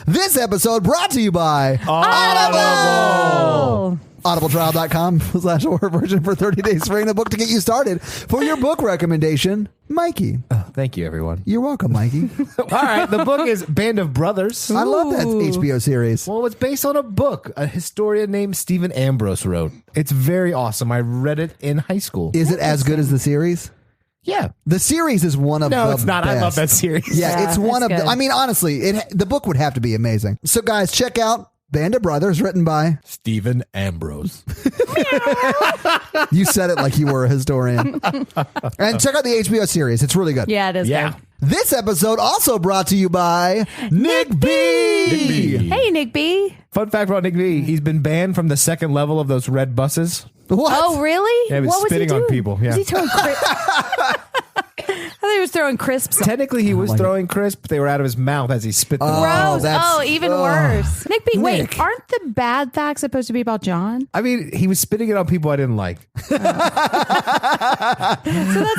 This episode brought to you by Audible. audibletrial.com/horror version for 30 days free in a book to get you started. For your book recommendation, Mikey. Thank you, everyone. You're welcome, Mikey. All right, the book is Band of Brothers. I love that HBO series. Well, it's based on a book a historian named Stephen Ambrose wrote. It's very awesome. I read it in high school. Is it as good as the series? Yeah. The series is one of the No, it's not. best. I love that series. Yeah, it's one of good. the... I mean, honestly, the book would have to be amazing. So, guys, check out Band of Brothers, written by... Stephen Ambrose. You said it like you were a historian. And check out the HBO series. It's really good. Yeah, it is Yeah. good. This episode also brought to you by Nick B. Nick B. Hey, Nick B. Fun fact about Nick B. He's been banned from the second level of those red buses. What? Oh, really? Yeah, he was What spitting was he on doing? people, yeah. Was he throwing I thought he was throwing crisps. Technically, he was throwing crisp. They were out of his mouth as he spit them. Gross. that's- Oh, even worse. Nick B. Wait, Nick. aren't the bad facts supposed to be about John? I mean, he was spitting it on people I didn't like. So that's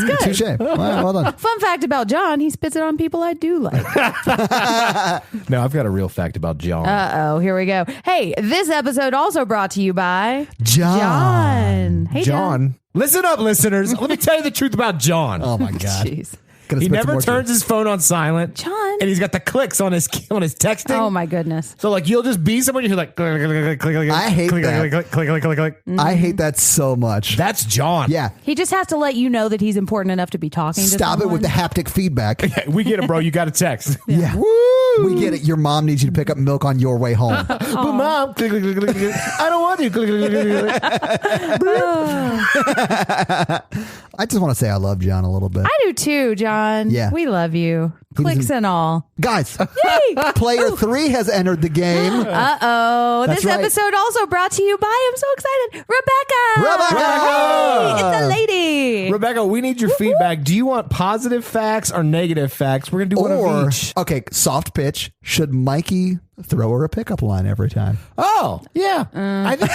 good. Touche. Well done. Fun fact about John, he spits it on people I do like. No, I've got a real fact about John. Uh-oh, here we go. Hey, this episode also brought to you by John. Hey, John. Listen up, listeners. Let me tell you the truth about John. Oh, my God. Jeez. Gonna He spit some never more turns his phone on silent. John. And he's got the clicks on his texting. Oh, my goodness. So like you'll just be somewhere and you're like click, click, click, click, click, I hate click, that. click, click, click, click, click. I hate that so much. That's John. Yeah. He just has to let you know that he's important enough to be talking to Stop it with the someone. haptic feedback. Yeah, we get it, bro. You got a text. Yeah. We get it. Your mom needs you to pick up milk on your way home. But mom, click, click, click, click, click. I don't want you. Click, click, click, click, click. I just want to say I love John a little bit. I do too, John. Yeah. We love you. Clicks and all. Guys, player 3 has entered the game. Uh-oh. That's This right. episode also brought to you by, I'm so excited, Rebecca. Rebecca! Hey, it's a lady. Rebecca, we need your feedback. Do you want positive facts or negative facts? We're gonna do one of each. Okay, soft pitch. Should Mikey throw her a pickup line every time? Oh, yeah. I think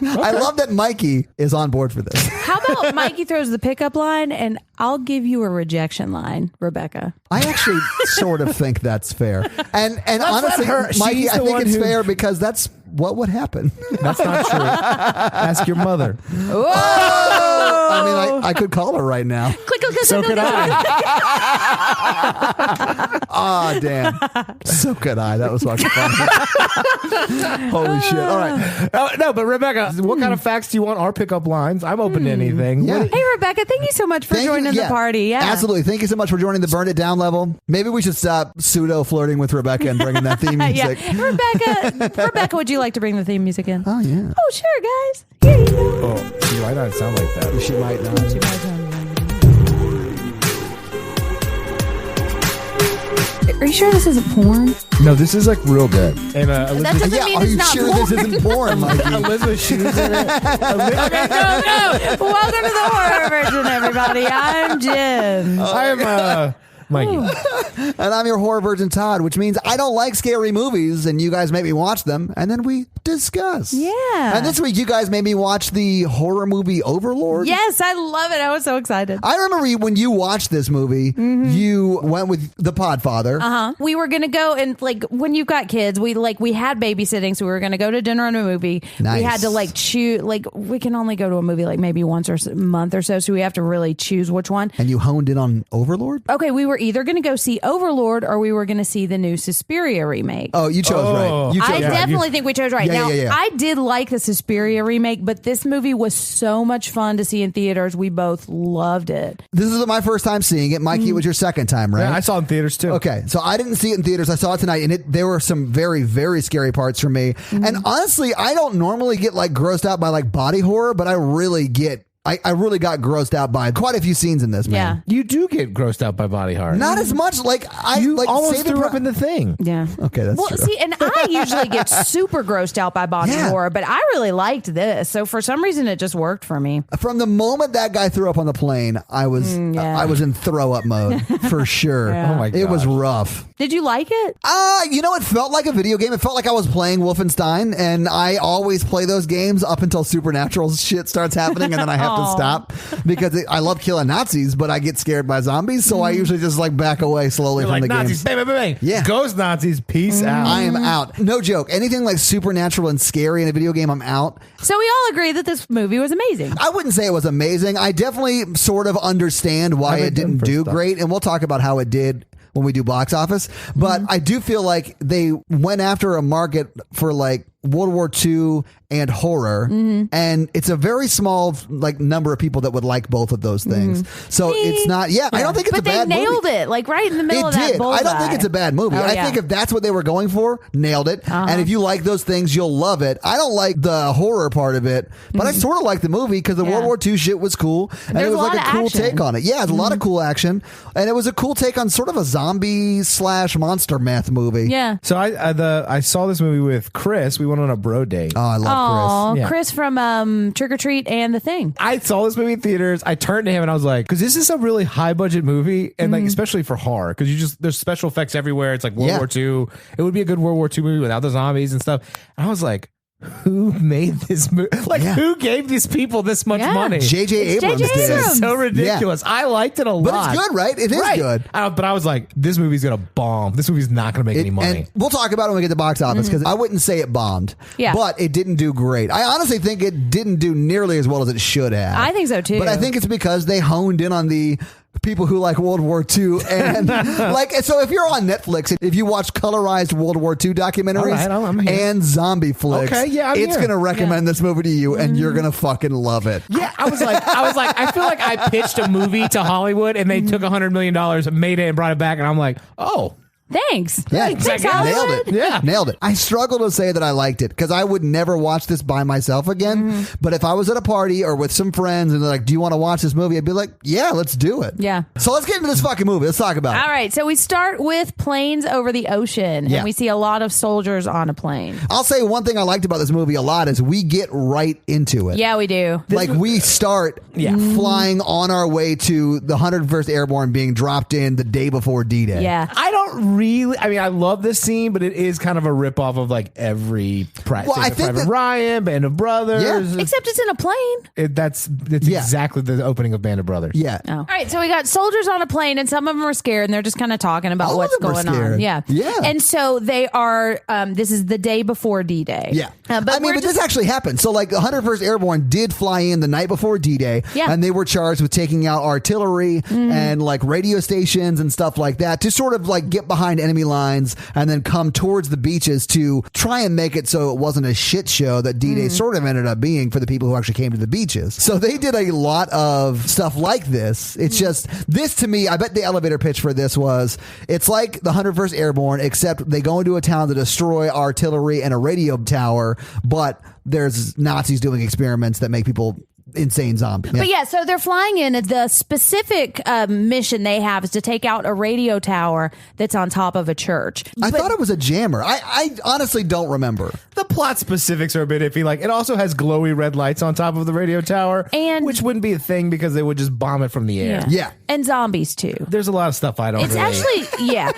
I love that Mikey is on board for this. How about Mikey throws the pickup line and I'll give you a rejection line, Rebecca. I actually sort of think that's fair. And honestly, let her. Mikey, She's I the think one it's who- fair because that's what would happen. that's not true. Ask your mother. I mean, I could call her right now. Click, click, click, So click, could click, click. I. Ah, damn. So could I. That was fucking funny. Holy shit. All right. No, but Rebecca, what kind of facts do you want? Our pickup lines. I'm open to anything. Yeah. Hey, Rebecca, thank you so much for Thank you. joining the Yeah, party. Yeah. Absolutely. Thank you so much for joining the Burn It Down level. Maybe we should stop pseudo flirting with Rebecca and bringing that theme Yeah. music. Rebecca, would you like to bring the theme music in? Oh, yeah. Oh, sure, guys. Here you go. Oh, why not sound like that? She might not. Are you sure this isn't porn? No, this is like real good. And That Elizabeth, doesn't Yeah, mean are it's you not sure porn. this isn't porn, Mikey? Elizabeth Shoes in it. Okay, go. Welcome to the Horror Virgin, everybody. I'm Jen. I am Mikey. And I'm your horror virgin, Todd, which means I don't like scary movies, and you guys make me watch them, and then we discuss. Yeah. And this week, you guys made me watch the horror movie Overlord. Yes, I love it. I was so excited. I remember when you watched this movie, you went with the Podfather. We were gonna go and like when you've got kids, we had babysitting, so we were gonna go to dinner and a movie. Nice. We had to like choose. Like we can only go to a movie like maybe once or a month or so, so we have to really choose which one. And you honed in on Overlord? Okay, we were either gonna go see Overlord or we were gonna see the new Suspiria remake. Oh, you chose right. You chose I right. definitely think we chose right. Yeah, now, yeah, yeah. I did like the Suspiria remake, but this movie was so much fun to see in theaters. We both loved it. This is my first time seeing it. Mikey, it was your second time, right? Yeah, I saw it in theaters too. Okay, so I didn't see it in theaters. I saw it tonight, and there were some very, very scary parts for me. And honestly, I don't normally get like grossed out by like body horror, but I really get. I really got grossed out by quite a few scenes in this, man. You do get grossed out by body horror. Not as much. Like I you like almost Saving threw Pri- up in the thing. Yeah. Okay, that's well, true. see, and I usually get super grossed out by body Yeah. horror, but I really liked this. So for some reason, it just worked for me. From the moment that guy threw up on the plane, I was yeah. I was in throw up mode for sure. Yeah. Oh my It was gosh. rough. Did you like it? You know, it felt like a video game. It felt like I was playing Wolfenstein, and I always play those games up until supernatural shit starts happening, and then I have have to stop because I love killing Nazis, but I get scared by zombies, so I usually just like back away slowly from the Nazis, game. bang, bang, bang. Yeah. Ghost Nazis, peace out. I am out. No joke. Anything like supernatural and scary in a video game, I'm out. So we all agree that this movie was amazing. I wouldn't say it was amazing. I definitely sort of understand why it didn't do great, and we'll talk about how it did when we do box office. But I do feel like they went after a market for like World War II and horror, and it's a very small like number of people that would like both of those things. So it's not. I don't think it's a bad movie. But they nailed it, like right in the middle of that bullseye. I don't think it's a bad movie. I think if that's what they were going for, nailed it. And if you like those things, you'll love it. I don't like the horror part of it, but I sort of like the movie because the World War II shit was cool, and it was like a cool take on it. Yeah, it's a lot of cool action, and it was a cool take on sort of a zombie / monster meth movie. Yeah. So I saw this movie with Chris. We went on a bro date. Oh, I love Chris. Yeah. Chris from Trick or Treat and The Thing. I saw this movie in theaters. I turned to him and I was like, because this is a really high budget movie, and like especially for horror, because there's special effects everywhere. It's like World War II. It would be a good World War II movie without the zombies and stuff. And I was like, who made this movie? Like, who gave these people this much money? J.J. Abrams J.J. did. Abrams. It's so ridiculous. I liked it a lot. But it's good, right? It is good. But I was like, this movie's gonna bomb. This movie's not gonna make any money. And we'll talk about it when we get to box office, because I wouldn't say it bombed, but it didn't do great. I honestly think it didn't do nearly as well as it should have. I think so too. But I think it's because they honed in on the people who like World War II, and like, so if you're on Netflix, if you watch colorized World War II documentaries I'm here. and zombie flicks, I'm it's here. gonna recommend this movie to you, and you're gonna fucking love it. Yeah, I was like, I feel like I pitched a movie to Hollywood and they took $100 million, made it, and brought it back, and I'm like, oh. Thanks. Yeah, Thanks, nailed Hollywood. it. Yeah. Nailed it. I struggle to say that I liked it because I would never watch this by myself again. But if I was at a party or with some friends and they're like, do you want to watch this movie? I'd be like, yeah, let's do it. Yeah. So let's get into this fucking movie. Let's talk about it. All right. So we start with planes over the ocean, Yeah. and we see a lot of soldiers on a plane. I'll say one thing I liked about this movie a lot is we get right into it. Yeah, we do. Like we start flying on our way to the 101st Airborne being dropped in the day before D-Day. Yeah. I don't really. I mean, I love this scene, but it is kind of a ripoff of like every practice. Well, I think Private that- Ryan, Band of Brothers. Yeah. Except it's in a plane. It's exactly the opening of Band of Brothers. Yeah. Oh. All right, so we got soldiers on a plane, and some of them are scared, and they're just kind of talking about All of what's them are going on. scared. Yeah, Yeah. And so they are. This is the day before D-Day. Yeah. but I mean, we're but this actually happened. So, like, the 101st Airborne did fly in the night before D-Day, Yeah. and they were charged with taking out artillery and, like, radio stations and stuff like that to sort of, like, get behind enemy lines and then come towards the beaches to try and make it so it wasn't a shit show that D-Day sort of ended up being for the people who actually came to the beaches. So they did a lot of stuff like this. It's just, this to me, I bet the elevator pitch for this was, it's like the 101st Airborne, except they go into a town to destroy artillery and a radio tower, but there's Nazis doing experiments that make people insane zombies. But yeah, so they're flying in. The specific mission they have is to take out a radio tower that's on top of a church. I thought it was a jammer. I honestly don't remember. The plot specifics are a bit iffy. Like, it also has glowy red lights on top of the radio tower, And- which wouldn't be a thing because they would just bomb it from the air. Yeah. And zombies too. There's a lot of stuff I don't It's really... actually, yeah,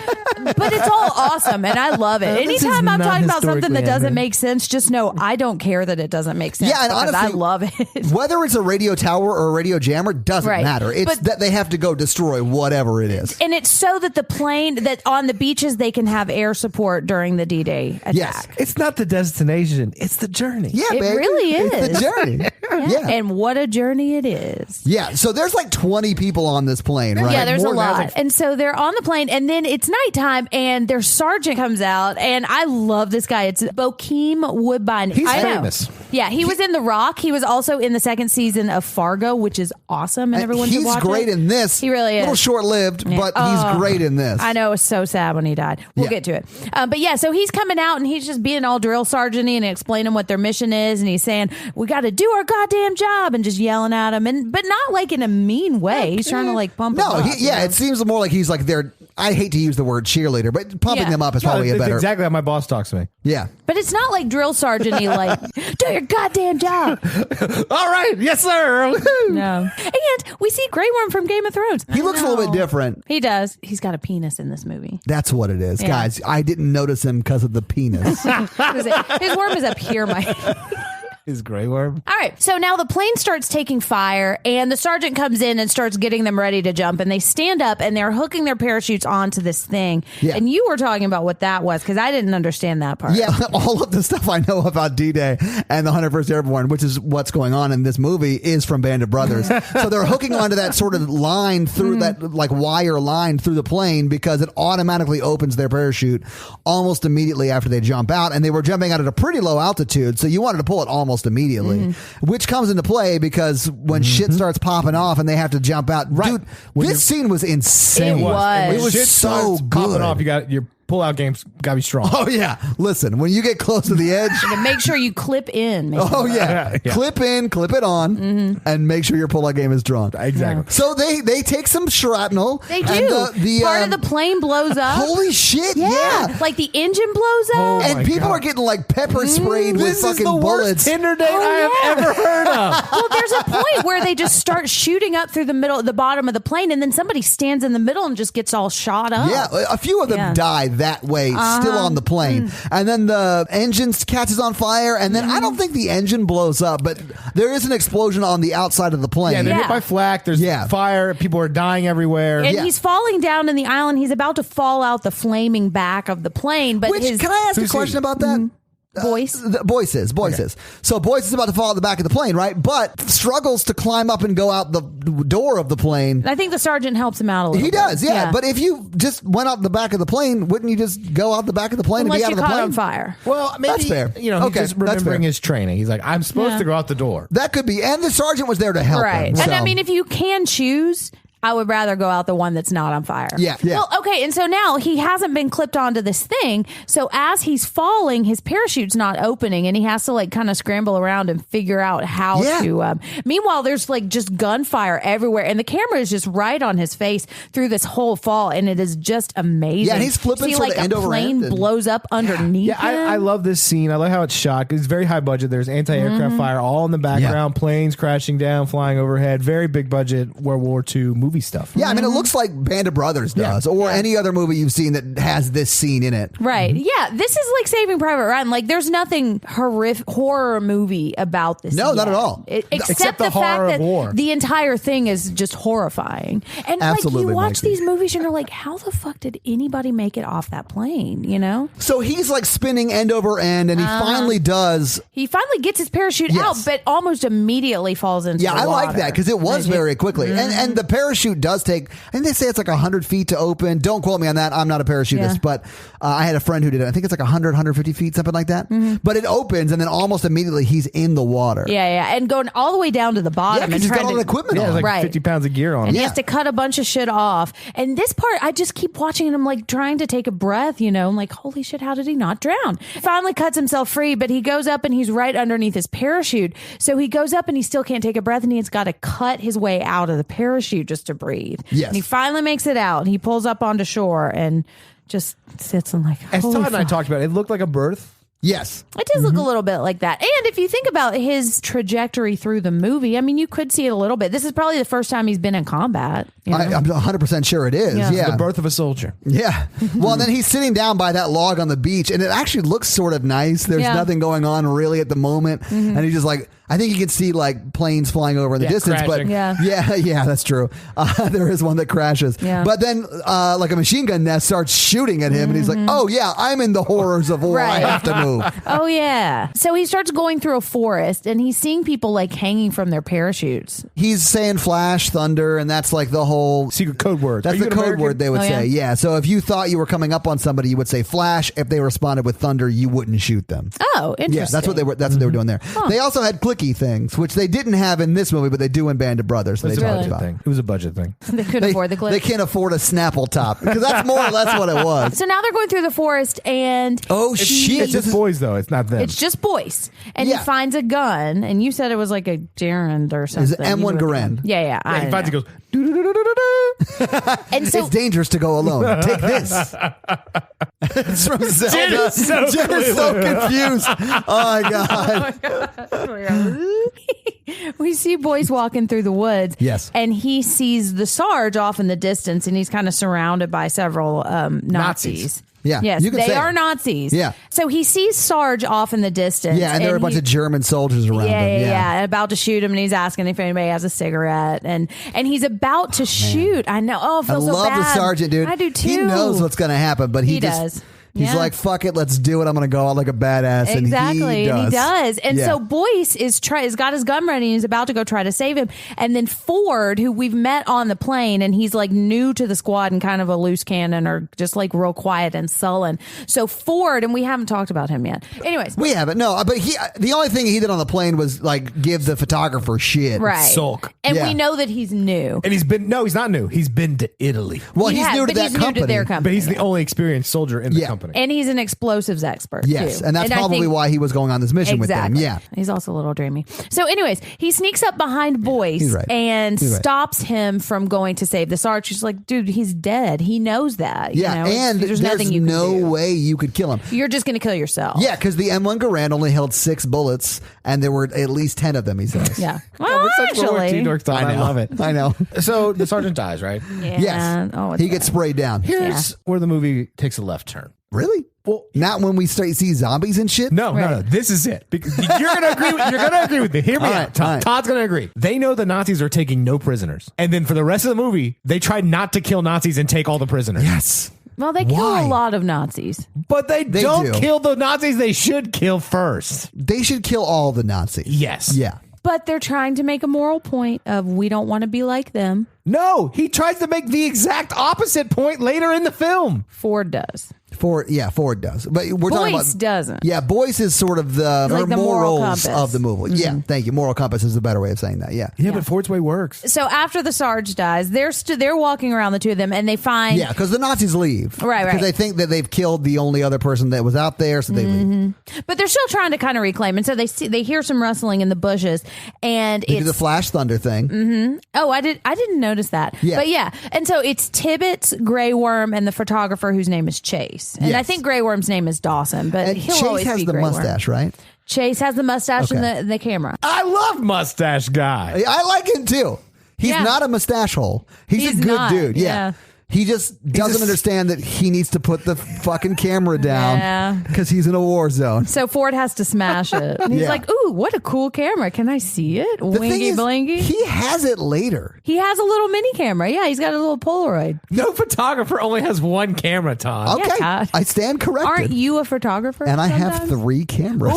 but it's all awesome, and I love it. This is Anytime I'm not talking about something that historically doesn't accurate. make sense, just know I don't care that it doesn't make sense. Yeah, and because honestly, I love it. Whether it's a radio tower or a radio jammer doesn't Right. matter. It's But- that they have to go destroy whatever it is. And it's so that the plane, that on the beaches, they can have air support during the D-Day attack. Yes. It's not the destination. It's the journey. Yeah, It baby. really It's is. the journey. Yeah. And what a journey it is. Yeah, so there's like 20 people on this plane, right? Yeah, there's a More than that, lot. like- And so they're on the plane, and then it's nighttime, and their sergeant comes out, and I love this guy. It's Bokeem Woodbine. He's I know. famous. Yeah, he was in The Rock. He was also in the second season of Fargo, which is awesome, and everyone should He's watch great it. in this. He really A little is. short-lived, but Oh, he's great in this. I know, it was so sad when he died. We'll Yeah. get to it. But yeah, so he's coming out and he's just being all drill sergeant-y and explaining what their mission is. And he's saying, we got to do our goddamn job, and just yelling at him. But not like in a mean way. He's trying to like pump No, them up. yeah, it seems more like he's like their, I hate to use the word cheerleader, but pumping Yeah. them up is No, probably a it's better. exactly how my boss talks to me. Yeah. But it's not like drill sergeant-y, like, do your goddamn job. All right. Yes, sir. No. And we see Grey Worm from Game of Thrones. He looks a little bit different. He does. He's got a penis in this movie. That's what it is. Yeah. Guys, I didn't notice him because of the penis. His worm is up here, Mike. His gray worm. All right. So now the plane starts taking fire and the sergeant comes in and starts getting them ready to jump, and they stand up and they're hooking their parachutes onto this thing. Yeah. And you were talking about what that was because I didn't understand that part. Yeah, all of the stuff I know about D-Day and the 101st Airborne, which is what's going on in this movie, is from Band of Brothers. So they're hooking onto that sort of line through that like wire line through the plane because it automatically opens their parachute almost immediately after they jump out. And they were jumping out at a pretty low altitude, so you wanted to pull it almost immediately, which comes into play because when shit starts popping off and they have to jump out. Right. Dude, this scene was insane. It was. It was Shit so starts popping good. off. You got your pull-out game's gotta be strong. Oh yeah, listen, when you get close to the edge, And make sure you clip in. oh yeah. Yeah. Clip in, clip it on, and make sure your pull-out game is strong. Exactly. So they take some shrapnel. They do. And the Part of the plane blows up. holy shit, yeah. Like the engine blows up. Oh, And my people God. are getting like pepper sprayed with This is fucking the bullets. worst Tinder date I have yeah. ever heard of. Well, there's a point where they just start shooting up through the bottom of the plane, and then somebody stands in the middle and just gets all shot up. Yeah, a few of them Yeah. die that way, still on the plane. And then the engine catches on fire, and then I don't think the engine blows up, but there is an explosion on the outside of the plane. Yeah, they're Yeah. hit by flak. There's Yeah. fire. People are dying everywhere. And Yeah. he's falling down in the island. He's about to fall out the flaming back of the plane, but Which, his can I ask a Who's question he? about that? voice. Boyce is. So Boyce is about to fall out the back of the plane, right? But struggles to climb up and go out the door of the plane. I think the sergeant helps him out a little He bit. does, yeah. But if you just went out the back of the plane, wouldn't you just go out the back of the plane Unless and be out you of the caught plane? on fire. Well, maybe, That's fair. You know, he's Okay, just that's remembering fair. his training. He's like, I'm supposed Yeah. to go out the door. That could be. And the sergeant was there to help Right. him. And I so- mean, if you can choose, I would rather go out the one that's not on fire. Yeah, yeah. Well, okay. And so now he hasn't been clipped onto this thing. So as he's falling, his parachute's not opening and he has to like kind of scramble around and figure out how Yeah. to. Meanwhile, there's like just gunfire everywhere and the camera is just right on his face through this whole fall. And it is just amazing. Yeah, and he's flipping See, sort like of end a over plane end and- blows up underneath Yeah, him. I love this scene. I love how it's shot. It's very high budget. There's anti-aircraft fire all in the background, planes crashing down, flying overhead. Very big budget World War II movie stuff. Yeah, I mean, it looks like Band of Brothers does, or any other movie you've seen that has this scene in it. Right. Yeah. This is like Saving Private Ryan. Like, there's nothing horror movie about this. No, not yet. at all. Except the the fact horror of that war. the entire thing is just horrifying. And Absolutely, like, you watch Mikey. these movies and you're like, how the fuck did anybody make it off that plane? You know? So he's like spinning end over end, and he finally does. He finally gets his parachute Yes. out, but almost immediately falls into Yeah, the I like water. that because it was very quickly, and the parachute does take. I think they say it's like 100 feet to open. Don't quote me on that. I'm not a parachutist, Yeah. but I had a friend who did it. I think it's like 100, 150 feet, something like that. But it opens, and then almost immediately he's in the water. Yeah, yeah. And going all the way down to the Yeah, bottom because and he's got trying all to the equipment Yeah, on. it's like Right. 50 pounds of gear on And it. he has to cut a bunch of shit off. And this part, I just keep watching and I'm like trying to take a breath, you know, I'm like, holy shit, how did he not drown? Finally cuts himself free, but he goes up and he's right underneath his parachute. So he goes up and he still can't take a breath and he's got to cut his way out of the parachute just to breathe. Yes. And he finally makes it out. He pulls up onto shore and just sits and like, As holy Todd and I fuck. talked about, it looked like a birth. Yes. It does look a little bit like that. And if you think about his trajectory through the movie, I mean, you could see it a little bit. This is probably the first time he's been in combat. You know? I'm 100% sure it is. Yeah. Yeah. The birth of a soldier. Yeah. Well, then he's sitting down by that log on the beach, and it actually looks sort of nice. There's Yeah. nothing going on really at the moment. And he's just like, I think you can see like planes flying over in the Yeah, distance, crashing. but Yeah. yeah, that's true. There is one that crashes. Yeah. But then like a machine gun nest starts shooting at him, and he's like, oh yeah, I'm in the horrors of war. Right. I have to move. Oh, yeah. So he starts going through a forest and he's seeing people like hanging from their parachutes. He's saying flash, thunder, and that's like the whole Secret code word. That's Are you the an code American? word they would Oh, say. yeah? Yeah. So if you thought you were coming up on somebody, you would say flash. If they responded with thunder, you wouldn't shoot them. Oh, interesting. Yeah, that's what they were. That's what they were doing there. They also had clicky things, which they didn't have in this movie, but they do in Band of Brothers. So It was they a talked budget about. thing. It was a budget thing. They couldn't afford the clip. They can't afford a Snapple top because that's more or less what it was. So now they're going through the forest and Oh shit! It's just boys, though. It's not them. it's just boys. And Yeah. he finds a gun. And you said it was like a Garand or something. Is it M1 You were- Garand? Yeah, yeah. I he don't finds it know. goes. "Do-do-do-do-do-do." And so It's dangerous to go alone. Take this. It's from Zelda. Jen is so Jen is so confused. Oh my god. we see boys walking through the woods. Yes. And he sees the Sarge off in the distance and he's kind of surrounded by several Nazis. Yeah. Yes, You can they say are it. Nazis. Yeah. So he sees Sarge off in the distance. Yeah, and there are a bunch of German soldiers around him. Yeah, about to shoot him, and he's asking if anybody has a cigarette, and he's about to shoot. I know. Oh, it I feels so love bad. the sergeant, dude. I do too. He knows what's going to happen, but he just... does. He's Yeah. like, fuck it, let's do it. I'm going to go out like a badass. Exactly, And he does. And Yeah. so Boyce has got his gun ready and he's about to go try to save him. And then Ford, who we've met on the plane, and he's like new to the squad and kind of a loose cannon or just like real quiet and sullen. So Ford, and we haven't talked about him yet. Anyways, We haven't, no. But the only thing he did on the plane was like give the photographer shit. right, Sulk. and Yeah. we know that he's new. And he's not new. He's been to Italy. Well, He he's has, new to but that he's new company. to their company, But he's the yeah. only experienced soldier in the Yeah. company. And he's an explosives expert. Yes, too. and that's I probably think- why he was going on this mission Exactly. with them. Yeah. He's also a little dreamy. So anyways, he sneaks up behind Boyce He's right. and He's right. stops him from going to save the Sarge. She's like, dude, he's dead. He knows that. Yeah, you know? and there's nothing you no can do. way you could kill him. You're just going to kill yourself. Yeah, because the M1 Garand only held 6 bullets, and there were at least 10 of them, he says. Yeah. Oh, Well, we're such World War II actually. dorks, Tom. I love it. I know. So the sergeant dies, right? Yeah. Yes. Oh, it's he gets sprayed down. Here's where the movie takes a left turn. Really? Well, Not when we see zombies and shit? no. This is it. Because you're gonna agree with me. Hear me All out. right, all right. Todd's gonna agree. They know the Nazis are taking no prisoners, and then for the rest of the movie, they try not to kill Nazis and take all the prisoners. Yes. Well, they kill Why? a lot of Nazis. But they don't do. kill the Nazis they should kill first. They should kill all the Nazis. Yes. Yeah. But they're trying to make a moral point of we don't want to be like them. No, he tries to make the exact opposite point later in the film. Ford does. Ford does. But we're talking Boyce about... doesn't. Yeah, Boyce is sort of the, Like the moral morals compass. of the movie. Yeah, thank you. Moral compass is the better way of saying that. Yeah. Yeah, but Ford's way works. So after the Sarge dies, they're walking around, the two of them, and they find Yeah, because the Nazis leave. Right. Because they think that they've killed the only other person that was out there, so they leave. but they're still trying to kind of reclaim. And so they hear some rustling in the bushes, and They it's do the Flash Thunder thing. oh, I didn't notice that. Yeah. But yeah, and so it's Tibbetts, Grey Worm, and the photographer whose name is Chase. And I Yes. think Grey Worm's name is Dawson, but And he'll Chase always has be the Grey Worm. mustache, right? Chase has the mustache Okay. and the camera. I love Mustache Guy. I like him too. He's Yeah. not a mustache hole. He's a He's good not, dude. Yeah. yeah. He just doesn't understand that he needs to put the fucking camera Yeah. down because he's in a war zone. So Ford has to smash it. And he's Yeah. like, "Ooh, what a cool camera! Can I see it? The thing Wingy is, blingy." he has it later. He has a little mini camera. Yeah, he's got a little Polaroid. No photographer only has one camera, Todd. Okay, Todd. I stand corrected. Aren't you a photographer? And I have sometimes? 3 cameras.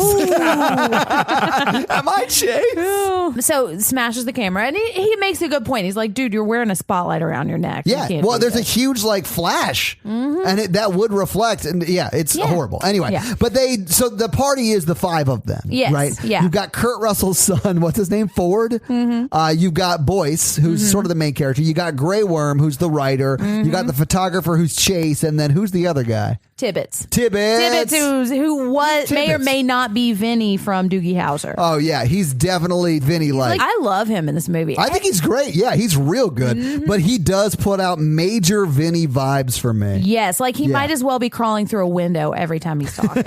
Am I Chase? So smashes the camera, and he makes a good point. He's like, "Dude, you're wearing a spotlight around your neck. You Yeah, can't well, do there's a this." huge like flash, and that would reflect, and yeah, it's Yeah. horrible. Anyway, Yeah. but so the party is the 5 of them, Yes, right? yeah. You've got Kurt Russell's son, what's his name, Ford. You've got Boyce, who's sort of the main character. You got Grey Worm, who's the writer. You got the photographer, who's Chase, and then who's the other guy? Tibbetts. Tibbetts. Who may or Tibbetts. may not be Vinny from Doogie Howser. Oh yeah, he's definitely Vinny. Like, I love him in this movie. I think he's great. Yeah, he's real good. But he does put out major Vinny vibes for me. Yes, like he Yeah. might as well be crawling through a window every time he's talking.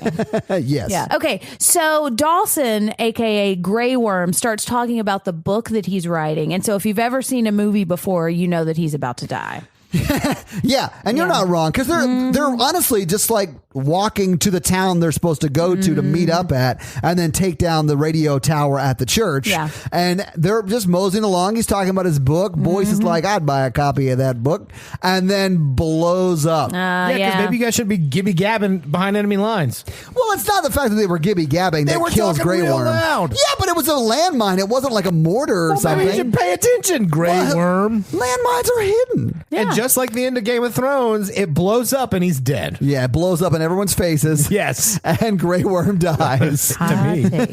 Yes. Yeah. Okay. So Dawson, aka Grey Worm, starts talking about the book that he's writing. And so if you've ever seen a movie before, you know that he's about to die. Yeah, and you're not wrong because they're honestly just like walking to the town they're supposed to go to meet up at, and then take down the radio tower at the church. Yeah. And they're just moseying along. He's talking about his book. Boyce is like, "I'd buy a copy of that book," and then blows up. Yeah, because maybe you guys should be gibby gabbing behind enemy lines. Well, it's not the fact that they were gibby gabbing that were kills talking Grey real Worm. loud. Yeah, but it was a landmine. It wasn't like a mortar or something. Maybe you should pay attention, Grey Well, Worm. Landmines are hidden. Yeah. And just like the end of Game of Thrones, it blows up and he's dead. Yeah, it blows up in everyone's faces. Yes. And Grey Worm dies. To me. Take.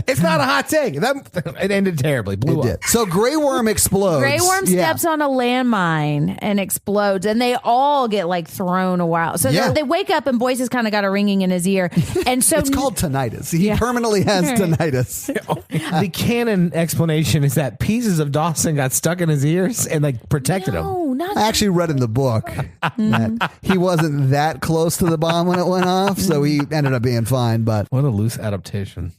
It's not a hot take. It ended terribly. Blew It up. did. So Grey Worm explodes. Grey Worm Yeah. steps on a landmine and explodes, and they all get like thrown a while. So Yeah. they wake up, and Boyce has kind of got a ringing in his ear, and so It's called tinnitus. He permanently has tinnitus. The canon explanation is that pieces of Dawson got stuck in his ears and like protected him. No, not I actually read in the book that he wasn't that close to the bomb when it went off, so he ended up being fine. But What a loose adaptation.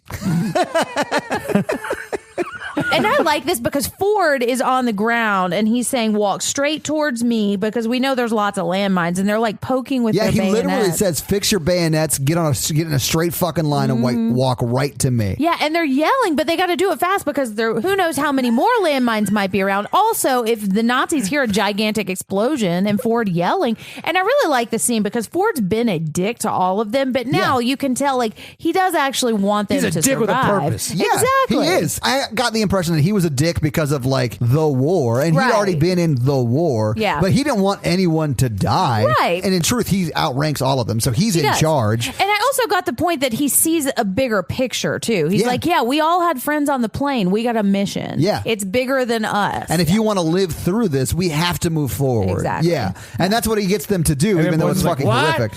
And I like this because Ford is on the ground and he's saying, walk straight towards me, because we know there's lots of landmines and they're like poking with their he bayonets. literally says, fix your bayonets, get in a straight fucking line and walk right to me. Yeah, and they're yelling, but they got to do it fast because who knows how many more landmines might be around. Also, if the Nazis hear a gigantic explosion and Ford yelling, and I really like the scene because Ford's been a dick to all of them, but now you can tell like he does actually want them to survive. He's a dick with a purpose. Yeah, exactly. He is. I got the impression that he was a dick because of like the war, and he'd already been in the war. Yeah. But he didn't want anyone to die. Right. And in truth, he outranks all of them, so he's in charge. And I also got the point that he sees a bigger picture too. He's like, yeah, we all had friends on the plane. We got a mission. Yeah. It's bigger than us. And if you want to live through this, we have to move forward. Exactly. Yeah. And that's what he gets them to do, even though it's fucking horrific.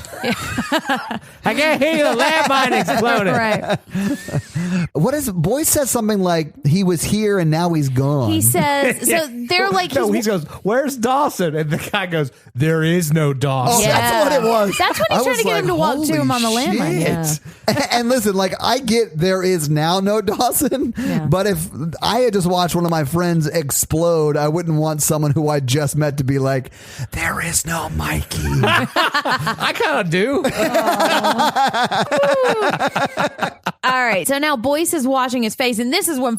I can't hear you. The landmine exploded. Right. Boyce says something like he was here and now he's gone. He says, so they're like, no, he goes, where's Dawson? And the guy goes, there is no Dawson. Oh, that's what it was. That's when he's trying to get him to walk to him on the landmine. Yeah. And listen, like I get there is now no Dawson, but if I had just watched one of my friends explode, I wouldn't want someone who I just met to be like, there is no Mikey. I kind of do. All right. So now Boyce is washing his face, and this is when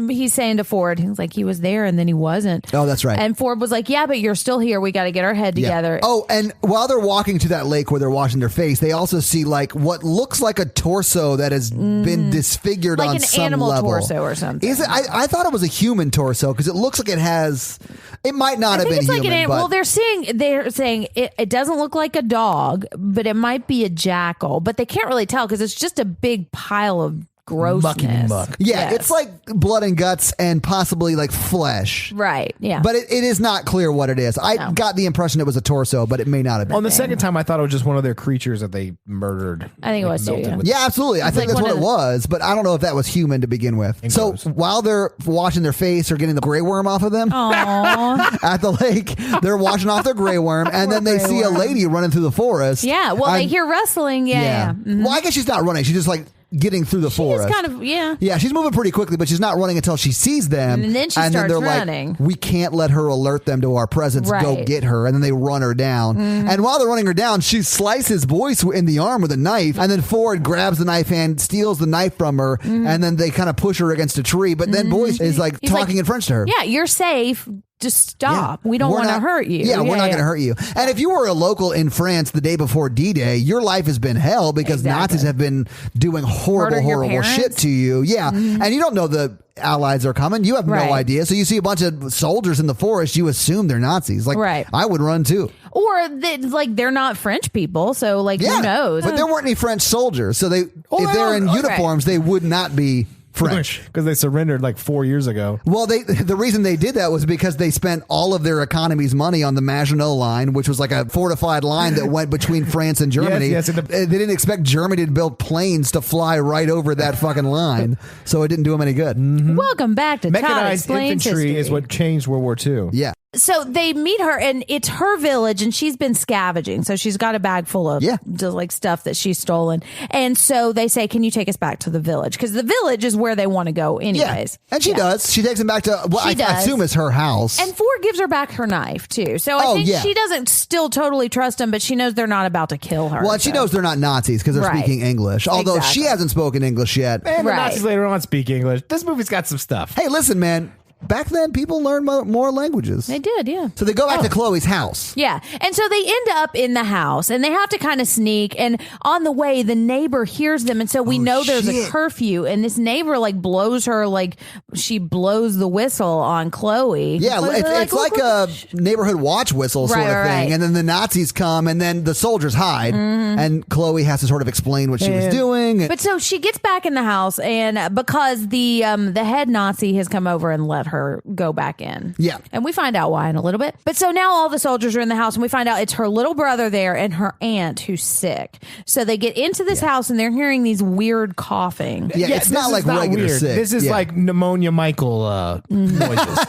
he's saying to Ford, he's like, he was there and then he wasn't. Oh, that's right. And Ford was like, yeah, but you're still here. We got to get our head together. Oh, and while they're walking to that lake where they're washing their face, they also see like what looks like a torso that has been disfigured like on an some animal level. torso or something. Is it? I thought it was a human torso because it looks like it has. It might not I have think been it's like human. an animal. Well, they're saying it doesn't look like a dog, but it might be a jackal. But they can't really tell because it's just a big pile of grossness. Muck. Yeah, it's like blood and guts and possibly like flesh. Right. Yeah. But it is not clear what it is. I got the impression it was a torso, but it may not have been. On the second time, I thought it was just one of their creatures that they murdered. I think it was too, melted yeah. with- Yeah, absolutely. I think like that's one what of it was, but I don't know if that was human to begin with. And So gross. while they're washing their face or getting the gray worm off of them Aww. at the lake, they're washing off their gray worm, and then they gray see a worm. lady running through the forest. Yeah. Well, they And- hear rustling. Yeah. Mhm. Well, I guess she's not running. She's just like getting through the forest. It's kind of, yeah. Yeah, she's moving pretty quickly, but she's not running until she sees them. And then she starts they're running. like, we can't let her alert them to our presence. Go Right. get her. And then they run her down. And while they're running her down, she slices Boyce in the arm with a knife. And then Ford grabs the knife and steals the knife from her. And then they kind of push her against a tree. But then Boyce is like He's talking like, in French to her. Yeah, you're safe. Just stop. We don't We're want to not- hurt you. Yeah, we're not going to hurt you. And if you were a local in France the day before D-Day, your life has been hell because Exactly. Nazis have been doing horrible, Murder your horrible shit parents. to you. Yeah. And you don't know the Allies are coming. You have Right. no idea. So you see a bunch of soldiers in the forest, you assume they're Nazis. Like, Right. I would run too. Or they're not French people, so like Yeah. who knows? But there weren't any French soldiers. So if they're in uniforms, they would not be French. Because they surrendered like 4 years ago. Well, the reason they did that was because they spent all of their economy's money on the Maginot Line, which was like a fortified line that went between France and Germany. Yes, They didn't expect Germany to build planes to fly right over that fucking line, so it didn't do them any good. Welcome back to Todd Mechanized Explains infantry History. is what changed World War II. Yeah. So they meet her, and it's her village, and she's been scavenging. So she's got a bag full of just like stuff that she's stolen. And so they say, "Can you take us back to the village?" Because the village is where they want to go, anyways. Yeah. And she does. She takes him back to what I does. assume is her house. And Ford gives her back her knife too. So I think she doesn't still totally trust him, but she knows they're not about to kill her. well, she knows they're not Nazis because they're Right. speaking English. Although she Exactly. hasn't spoken English yet. And the Right. Nazis later on speak English. This movie's got some stuff. Hey, listen, man. Back then, people learned more languages. They did, yeah. So they go back to Chloe's house. Yeah. And so they end up in the house and they have to kind of sneak. And on the way, the neighbor hears them. And so we know there's a curfew. And this neighbor like blows her, like she blows the whistle on Chloe. Yeah, But it's like a neighborhood watch whistle sort of thing. Right. And then the Nazis come and then the soldiers hide. And Chloe has to sort of explain what she was doing. But so she gets back in the house, and because the head Nazi has come over and let her go back in. Yeah. And we find out why in a little bit. But so now all the soldiers are in the house, and we find out it's her little brother there and her aunt who's sick. So they get into this house and they're hearing these weird coughing. Yeah, it's this not is like regular weird. sick. This is Yeah. like pneumonia Michael noises.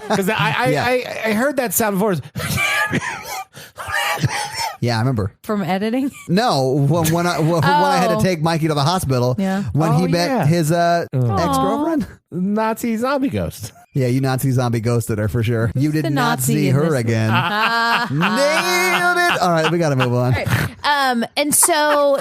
Because I heard that sound before. Yeah, I remember. From editing? No, when I had to take Mikey to the hospital, when he met his ex-girlfriend. Nazi zombie ghost. Yeah, you Nazi zombie ghosted her for sure. You did not see her again. Nailed it. All right, we got to move on. And so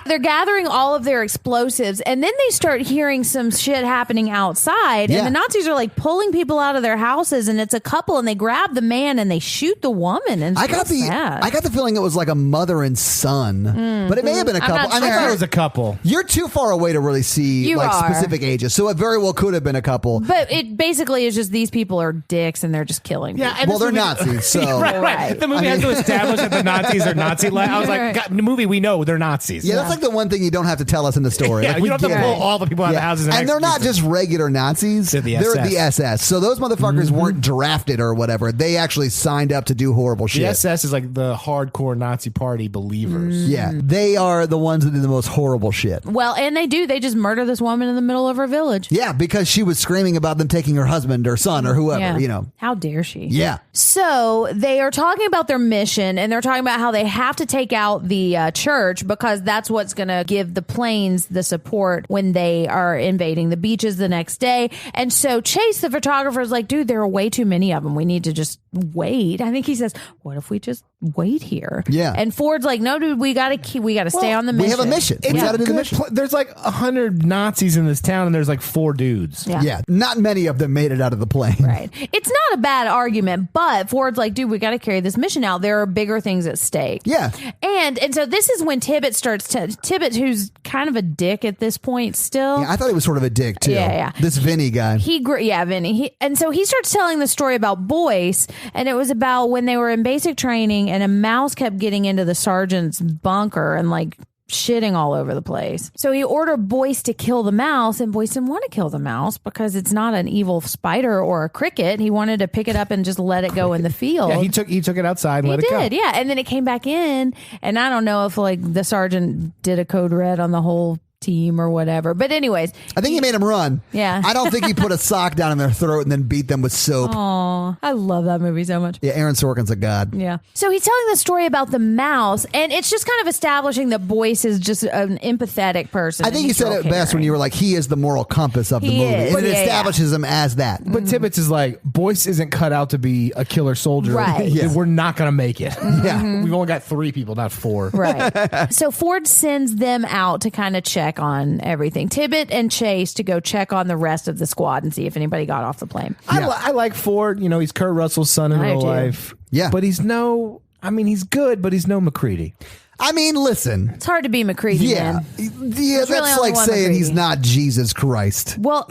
they're gathering all of their explosives, and then they start hearing some shit happening outside, and the Nazis are like pulling people out of their houses, and it's a couple, and they grab the man and they shoot the woman. And I got the feeling it was like a mother and son, but it may have been a couple. I thought it was a couple. You're too far away to really see specific ages, so it very well could have been a couple. But it basically is just these people are dicks and they're just killing people. Well, they're Nazis, so right. The movie has to establish that the Nazis are Nazi-like. I was like, God, in the movie we know they're Nazis. Yeah, that's like the one thing you don't have to tell us in the story. Yeah, like, you don't have to pull all the people out of the houses. And they're not just regular Nazis. They're the SS. So those motherfuckers weren't drafted or whatever. They actually signed up to do horrible shit. The SS is like the hardcore Nazi party believers. Yeah, they are the ones that do the most horrible shit. Well, and they just murder this woman in the middle of her village. Yeah, because she was screaming about them taking her husband or son or whoever, you know. How dare she? Yeah. So they are talking about their mission, and they're talking about how they have to take out the church because that's what's going to give the planes the support when they are invading the beaches the next day. And so Chase, the photographer, is like, dude, there are way too many of them. We need to just wait. I think he says, what if we just wait here? Yeah. And Ford's like, no, dude, we got to stay on the mission. We have a mission. We got to do the mission. There's like 100 Nazis in this town, and there's like 4 dudes. Yeah. Not many of them made it out of the plane. Right. It's not a bad argument, but Ford's like, dude, we got to carry this mission out. There are bigger things at stake. Yeah. And so this is when Tibbet starts Tibbet, who's kind of a dick at this point still. Yeah, I thought he was sort of a dick too. Yeah. This Vinny guy. Vinny. And so he starts telling the story about Boyce, and it was about when they were in basic training and a mouse kept getting into the sergeant's bunker and like shitting all over the place. So he ordered Boyce to kill the mouse, and Boyce didn't want to kill the mouse because it's not an evil spider or a cricket. He wanted to pick it up and just let it go in the field. Yeah, he took it outside and let it go. He did, yeah. And then it came back in, and I don't know if like the sergeant did a code red on the whole team or whatever. But anyways, I think he made him run. Yeah. I don't think he put a sock down in their throat and then beat them with soap. Oh, I love that movie so much. Yeah, Aaron Sorkin's a god. Yeah. So he's telling the story about the mouse, and it's just kind of establishing that Boyce is just an empathetic person. I think you said it best when you were like, he is the moral compass of the movie. And it establishes him as that. But Tibbetts is like, Boyce isn't cut out to be a killer soldier. Right. Yeah. We're not going to make it. Yeah. We've only got 3 people, not 4. Right. So Ford sends them out to kind of check on everything. Tibbet and Chase to go check on the rest of the squad and see if anybody got off the plane. I like Ford. You know, he's Kurt Russell's son in real life. Yeah. But he's he's good, but he's no McCready. I mean, listen. It's hard to be McCready, man. Yeah, that's really like saying McCready. He's not Jesus Christ. Well...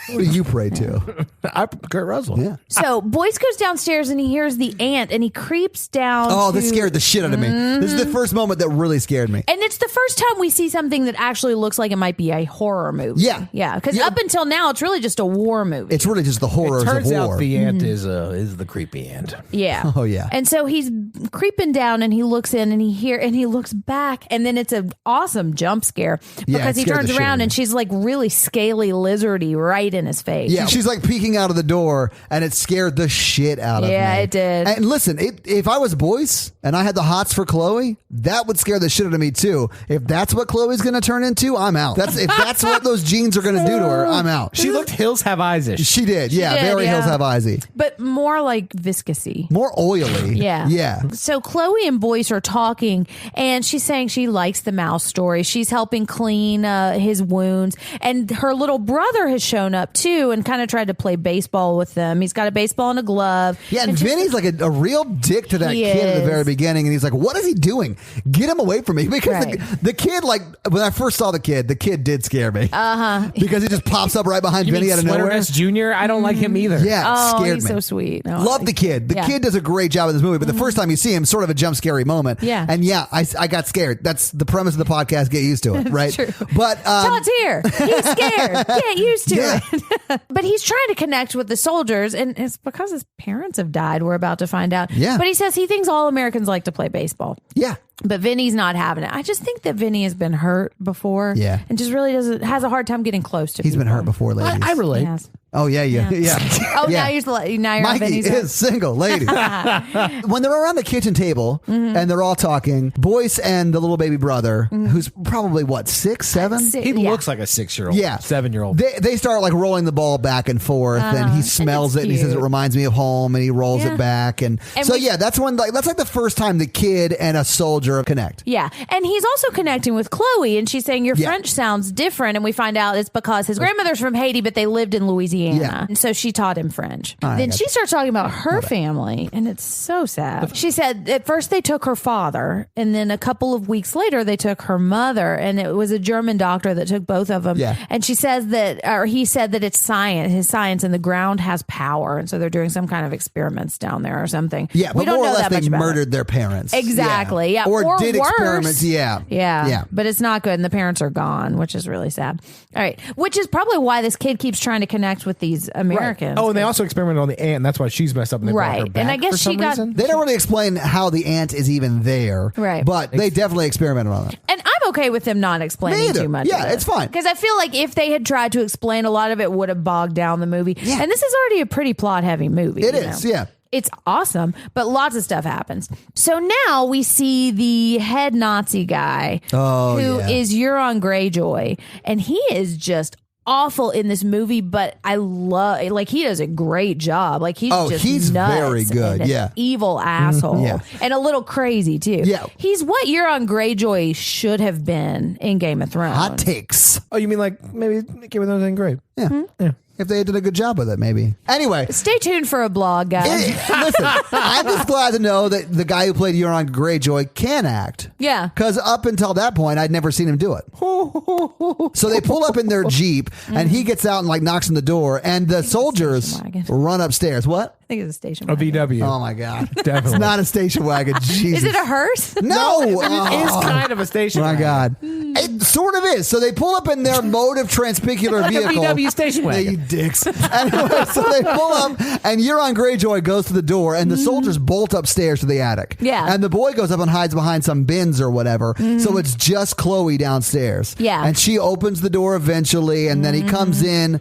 Who do you pray to? Kurt Russell. Yeah. So Boyce goes downstairs and he hears the ant and he creeps down. Oh, this scared the shit out of me. This is the first moment that really scared me. And it's the first time we see something that actually looks like it might be a horror movie. Yeah. Yeah. Because up until now, it's really just a war movie. It's really just the horrors of war. It turns out the ant is the creepy ant. Yeah. Oh, yeah. And so he's creeping down and he looks in and he looks back, and then it's an awesome jump scare because he turns around and she's like really scaly, lizardy right in his face. Yeah, she's like peeking out of the door, and it scared the shit out of me. Yeah, it did. And listen, if I was Boyce and I had the hots for Chloe, that would scare the shit out of me too. If that's what Chloe's going to turn into, I'm out. If that's what those genes are going to do to her, I'm out. She looked Hills Have Eyes-ish. She did, very Hills Have Eyesy. But more like viscousy. More oily. Yeah. Yeah. So Chloe and Boyce are talking, and she's saying she likes the mouse story. She's helping clean his wounds, and her little brother has shown up too and kind of tried to play baseball with them. He's got a baseball and a glove. Yeah, and Vinny's like a real dick to that kid at the very beginning, and he's like, what is he doing? Get him away from me. Because the kid, like, when I first saw the kid did scare me. Uh-huh. Because he just pops up right behind Vinny out of nowhere. S. Jr.? I don't like him either. Yeah, scared me. He's so sweet. No, Love the kid. The kid does a great job in this movie, but the first time you see him, sort of a jump scary moment. Yeah. And I got scared. That's the premise of the podcast. Get used to it, right? True. But Todd's here. He's scared. Get used to it. But he's trying to connect with the soldiers, and it's because his parents have died. We're about to find out. Yeah. But he says he thinks all Americans like to play baseball. Yeah. But Vinny's not having it. I just think that Vinny has been hurt before. Yeah. And just really has a hard time getting close to He's people. been hurt before, ladies. I relate. Yes. Oh, yeah. Oh, Yeah. now you're Mikey Vinny's is single, lady. When they're around the kitchen table and they're all talking, Boyce and the little baby brother, who's probably, what, 6, 7? He looks like a 6-year-old, 7-year-old. They start like rolling the ball back and forth, and he smells it, and he says it reminds me of home, and he rolls it back, and so that's when that's like the first time the kid and a soldier connect. Yeah, and he's also connecting with Chloe, and she's saying your French sounds different, and we find out it's because his grandmother's from Haiti, but they lived in Louisiana, and so she taught him French. Then she starts talking about her family, and it's so sad. She said at first they took her father, and then a couple of weeks later they took her mother, and it was a German doctor that took both of them. Yeah. And she says that, or he said that it's his science, and the ground has power, and so they're doing some kind of experiments down there or something. Yeah, we but don't more or know less that much they about murdered their parents. Exactly. Yeah. Or did worse. experiments. Yeah. But it's not good, and the parents are gone, which is really sad. All right. Which is probably why this kid keeps trying to connect with these Americans. Oh, and they also experimented on the aunt, and that's why she's messed up. And they brought her back and I guess for she some got. reason. They don't really explain how the aunt is even there. Right. But they definitely experimented on it. And I'm okay with them not explaining too much. Yeah, it's fine. Because I feel like if they had tried to explain, a lot of it would have bogged down the movie. Yeah. And this is already a pretty plot heavy movie. It is, yeah. It's awesome, but lots of stuff happens. So now we see the head Nazi guy who is Euron Greyjoy, and he is just awful in this movie, but I love, like, he does a great job. Like, he's nuts very good. and an evil asshole and a little crazy too. Yeah. He's what Euron Greyjoy should have been in Game of Thrones. Hot takes. Oh, you mean like maybe Game of Thrones ain't great? Yeah. If they did a good job with it, maybe. Anyway. Stay tuned for a blog, guys. Listen, I'm just glad to know that the guy who played Euron Greyjoy can act. Yeah. Because up until that point, I'd never seen him do it. So they pull up in their Jeep, and he gets out and like knocks on the door, and the soldiers run upstairs. What? I think it's a station A wagon. VW. Oh, my God. Definitely. It's not a station wagon. Jesus. Is it a hearse? No. It is kind of a station My wagon. God. It sort of is. So they pull up in their motive transpicular Like a vehicle. VW station wagon. Yeah, you dicks. Anyway, so they pull up, and Euron Greyjoy goes to the door, and the soldiers bolt upstairs to the attic. Yeah. And the boy goes up and hides behind some bins or whatever. So it's just Chloe downstairs. Yeah. And she opens the door eventually, and then he comes in.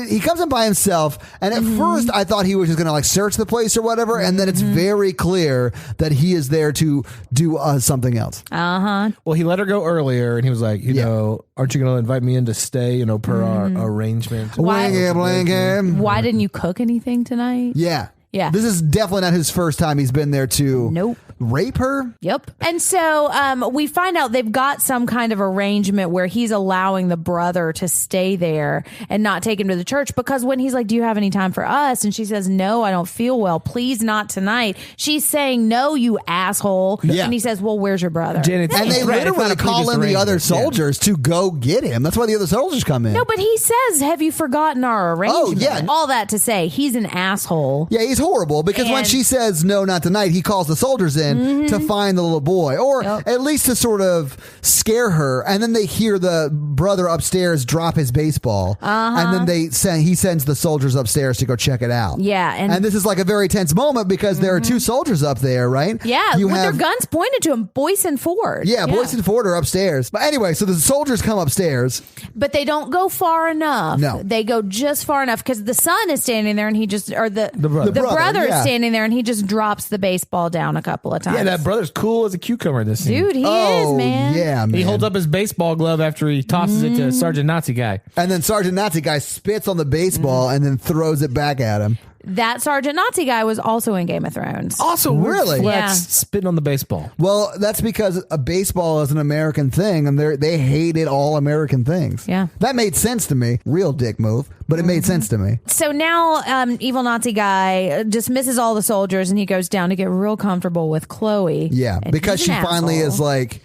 He comes in by himself, and at first I thought he was just going to like search the place or whatever, and then it's very clear that he is there to do something else. Well, he let her go earlier, and he was like, you know, aren't you going to invite me in to stay, you know, per our arrangement? Why- Blinky. Why didn't you cook anything tonight? Yeah. Yeah. This is definitely not his first time he's been there to Nope. rape her. Yep. And so we find out they've got some kind of arrangement where he's allowing the brother to stay there and not take him to the church, because when he's like, do you have any time for us? And she says, no, I don't feel well. Please not tonight. She's saying, no, you asshole. Yeah. And he says, well, where's your brother? Janet, And they right, it's literally not a call previous in the other arrangement. Yeah. soldiers to go get him. That's why the other soldiers come in. No, but he says, have you forgotten our arrangement? yeah. All that to say, he's an asshole. Yeah, he's horrible because when And- she says no, not tonight, he calls the soldiers in to find the little boy, or at least to sort of scare her. And then they hear the brother upstairs drop his baseball, and then he sends the soldiers upstairs to go check it out. Yeah, and this is like a very tense moment because there are two soldiers up there, right? Yeah, You with have- their guns pointed to him, Boyce and Ford. Yeah, Boyce and Ford are upstairs. But anyway, so the soldiers come upstairs. But they don't go far enough. No. They go just far enough because the son is standing there and he just, or the brother. The brother, brother is yeah. standing there and he just drops the baseball down a couple of times. Yeah, that brother's cool as a cucumber in this scene. Dude, he Oh, is, man. yeah, man. He holds up his baseball glove after he tosses it to Sergeant Nazi guy. And then Sergeant Nazi guy spits on the baseball and then throws it back at him. That Sergeant Nazi guy was also in Game of Thrones. Also, Really? Flex Yeah. spitting on the baseball. Well, that's because a baseball is an American thing, and they hated all American things. Yeah. That made sense to me. Real dick move, but it made sense to me. So now evil Nazi guy dismisses all the soldiers and he goes down to get real comfortable with Chloe. Yeah, And because he's she an finally asshole. is like,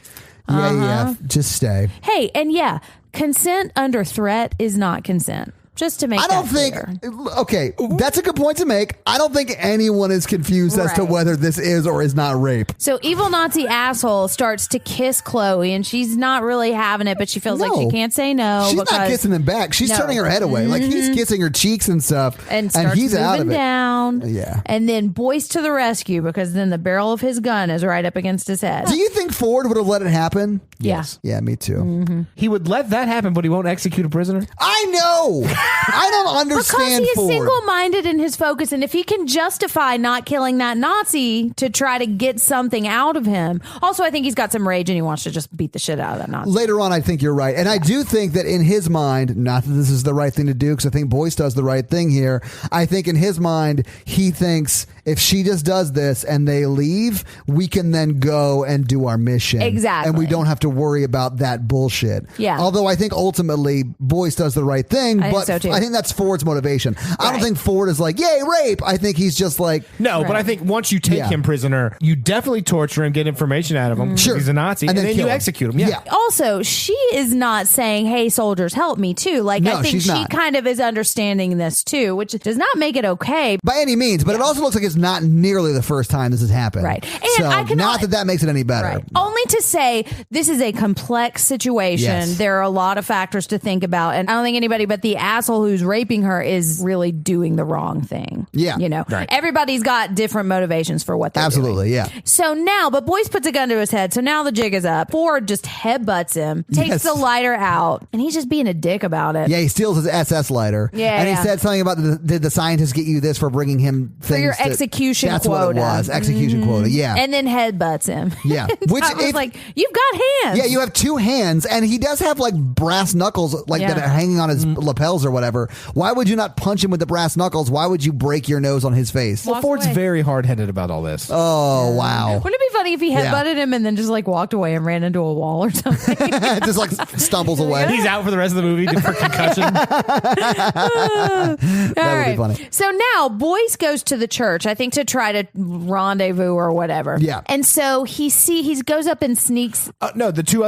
yeah, just stay. Hey, and yeah, consent under threat is not consent. Just to make I don't that think. clear. Okay, that's a good point to make. I don't think anyone is confused as to Right. whether this is or is not rape. So evil Nazi asshole starts to kiss Chloe, and she's not really having it, but she feels like No. she can't say no. She's not because- kissing him back. She's No. turning her head away. Like he's kissing her cheeks and stuff, and starts he's moving out of it. down. Yeah. And then Boyce to the rescue, because then the barrel of his gun is right up against his head. Do you think Ford would have let it happen? Yeah. Yeah, me too. He would let that happen, but he won't execute a prisoner. I know. I don't understand Because he is Ford. single-minded in his focus, and if he can justify not killing that Nazi to try to get something out of him. Also, I think he's got some rage and he wants to just beat the shit out of that Nazi. Later on, I think you're right. And I do think that in his mind, not that this is the right thing to do, because I think Boyce does the right thing here. I think in his mind, he thinks if she just does this and they leave, we can then go and do our mission. Exactly. And we don't have to worry about that bullshit. Yeah. Although I think ultimately Boyce does the right thing, I think but so too. I think that's Ford's motivation. I don't think Ford is like, yay, rape. I think he's just like, No, but I think once you take him prisoner, you definitely torture him, get information out of him. Sure. He's a Nazi, and then you kill him. execute him. Yeah. Also, she is not saying, hey, soldiers, help me too. Like, No, I think she's she not. kind of is understanding this too, which does not make it okay. by any means, but it also looks like it's not nearly the first time this has happened. Right. And so I can not that makes it any better. Right. Only to say this is a complex situation. Yes. There are a lot of factors to think about. And I don't think anybody but the asshole who's raping her is really doing the wrong thing. Yeah. You know, everybody's got different motivations for what they're Absolutely, doing. yeah. So now, but Boyce puts a gun to his head. So now the jig is up. Ford just headbutts him, takes Yes. the lighter out, and he's just being a dick about it. Yeah, he steals his SS lighter. Yeah, and he yeah. said something about did the scientists get you this for bringing him things your to- execution that's quota. what it was. Execution quota. Yeah. And then headbutts him. Yeah. Which I was if- like, you've got hands. yeah, you have two hands, and he does have like brass knuckles, like Yeah. that are hanging on his lapels or whatever. Why would you not punch him with the brass knuckles? Why would you break your nose on his face? Well, Walk Ford's away. very hard-headed about all this. Oh wow! Wouldn't it be funny if he Yeah. headbutted him and then just like walked away and ran into a wall or something? Just like stumbles away. He's out for the rest of the movie for concussion. All would be right. funny. So now Boyce goes to the church, I think, to try to rendezvous or whatever. Yeah. And so he goes up and sneaks. No, the two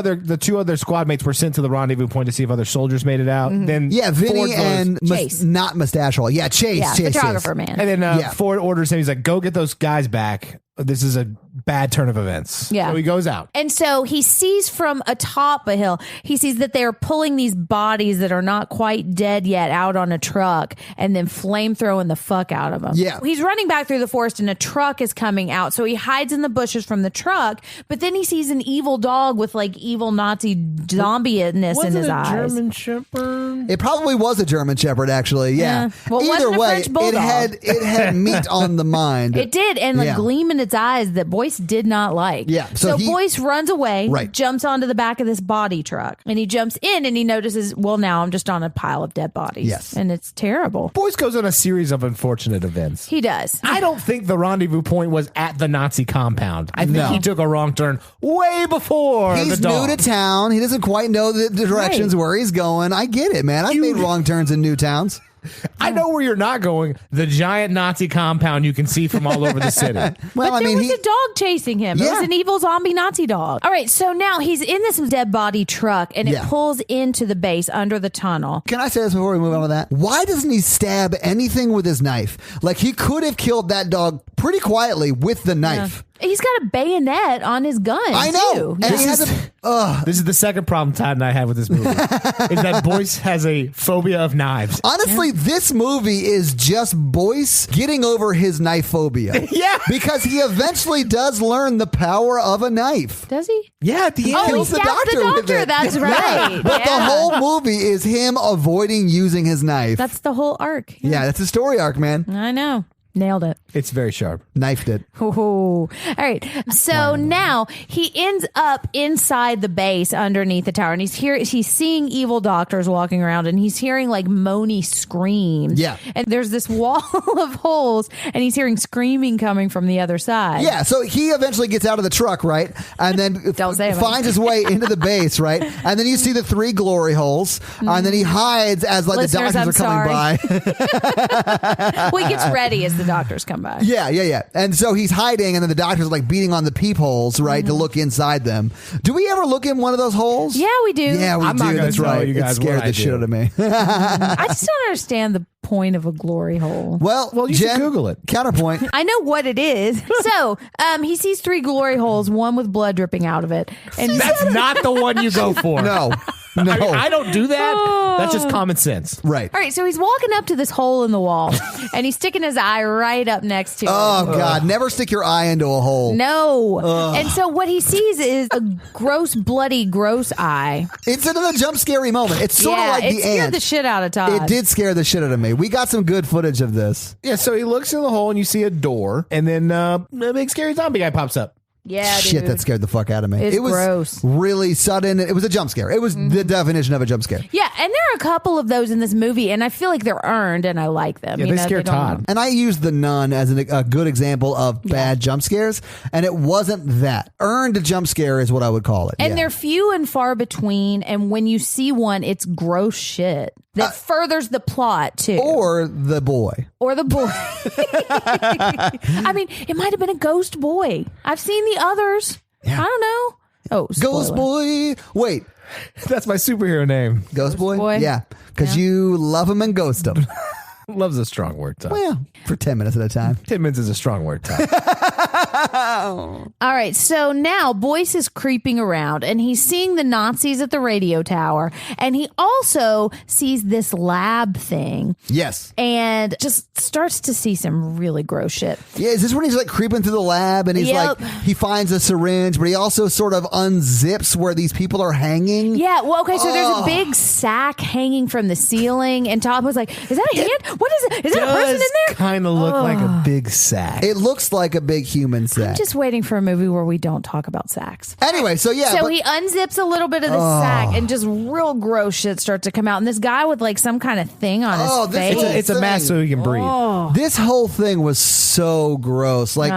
other squad mates were sent to the rendezvous point to see if other soldiers made it out. Then Yeah, Vinny Ford goes- and Chase. not Mustache Hole. Yeah, Chase. Yeah, Chase. photographer man. and then Yeah. Ford orders him. He's like, "Go get those guys back. This is a bad turn of events." Yeah. So he goes out. And so he sees from atop a hill, he sees that they are pulling these bodies that are not quite dead yet out on a truck and then flamethrowing the fuck out of them. Yeah. He's running back through the forest and a truck is coming out. So he hides in the bushes from the truck, but then he sees an evil dog with like evil Nazi zombie-ness in his eyes. German Shepherd? It probably was a German Shepherd, actually. Yeah. Yeah. Well, it Either wasn't a way, French bulldog. it had meat on the mind. It did, and a Yeah. gleam in its eyes that Boyce did not like. Yeah, so he- Boyce runs away, Right. jumps onto the back of this body truck, and he jumps in and he notices, well, now I'm just on a pile of dead bodies. Yes. And it's terrible. Boyce goes on a series of unfortunate events. He does. I don't think the rendezvous point was at the Nazi compound. I think No. he took a wrong turn way before He's the new dog. to town. He doesn't quite know the directions Right. where he's going. I get it, man. I've made wrong turns in new towns. I know where you're not going. The giant Nazi compound you can see from all over the city. Well, But I there mean, was a dog chasing him. It Yeah. was an evil zombie Nazi dog. All right, so now he's in this dead body truck, and it Yeah. pulls into the base under the tunnel. Can I say this before we move on to that? Why doesn't he stab anything with his knife? Like, he could have killed that dog pretty quietly with the knife. He's got a bayonet on his gun. I know. too. And he has This is the second problem Todd and I had with this movie. Is that Boyce has a phobia of knives. Honestly, this movie is just Boyce getting over his knife phobia. Yeah. Because he eventually does learn the power of a knife. Does he? Yeah, at the end. Oh, he kills the stabs doctor the with doctor. it. That's right. But the Yeah. whole movie is him avoiding using his knife. That's the whole arc. yeah, that's a story arc, man. I know. Nailed it. It's very sharp. Knifed it. Ooh. All right. So now he ends up inside the base underneath the tower, and he's seeing evil doctors walking around, and he's hearing like moany screams. Yeah. And there's this wall of holes, and he's hearing screaming coming from the other side. Yeah, so he eventually gets out of the truck, right? And then Don't say it, finds his way into the base, right? And then you see the 3 glory holes. And then he hides as like Listeners, the I'm doctors are coming by. Well, he gets ready as the doctors come by. Yeah. And so he's hiding, and then the doctors are like beating on the peepholes, right, to look inside them. Do we ever look in one of those holes? Yeah, we do. Yeah, we I'm do. not gonna That's tell right. you guys It scared what I the shit do. out of me. I just don't understand the point of a glory hole. Well, Well, you should Jen, Google it. Counterpoint. I know what it is. So he sees 3 glory holes, one with blood dripping out of it. And That's not the one you go for. No. I mean, I don't do that. That's just common sense. Right. All right, so he's walking up to this hole in the wall, and he's sticking his eye right up next to it. Oh, God. Never stick your eye into a hole. No. And so what he sees is a gross, bloody, gross eye. It's another jump scary moment. It's sort of like it the scared ant. the shit out of Todd. It did scare the shit out of me. We got some good footage of this. Yeah, so he looks in the hole and you see a door, and then a big scary zombie guy pops up. Yeah, Shit, dude. that scared the fuck out of me. It's It was gross. really sudden. It was a jump scare. It was the definition of a jump scare. Yeah, and there are a couple of those in this movie, and I feel like they're earned, and I like them. Yeah, they scare Todd. And I used The Nun as a good example of bad jump scares, and it wasn't that. Earned jump scare is what I would call it. And yeah. they're few and far between, and when you see one, it's gross shit that furthers the plot, too. Or the boy. Or the boy. I mean, it might have been a ghost boy. I've seen the others. Yeah. I don't know. Oh, Ghost spoiler. boy. Wait. That's my superhero name. Ghost boy? boy? Yeah. Because you love him and ghost him. Love's a strong word, Todd. Well, for 10 minutes at a time. 10 minutes is a strong word, Todd. All right, so now Boyce is creeping around and he's seeing the Nazis at the radio tower, and he also sees this lab thing Yes. and just starts to see some really gross shit. Yeah, is this when he's like creeping through the lab and he's Yep. like, he finds a syringe, but he also sort of unzips where these people are hanging? Yeah, well, okay, so there's a big sack hanging from the ceiling, and Tom was like, is that a hand? What is it? Is that a person in there? Kind of look like a big sack. It looks like a big human sack. I'm just waiting for a movie where we don't talk about sacks. Anyway, so yeah. So but- he unzips a little bit of the sack, and just real gross shit starts to come out. And this guy with like some kind of thing on his this face. whole It's a mask so he can breathe. This whole thing was so gross. Like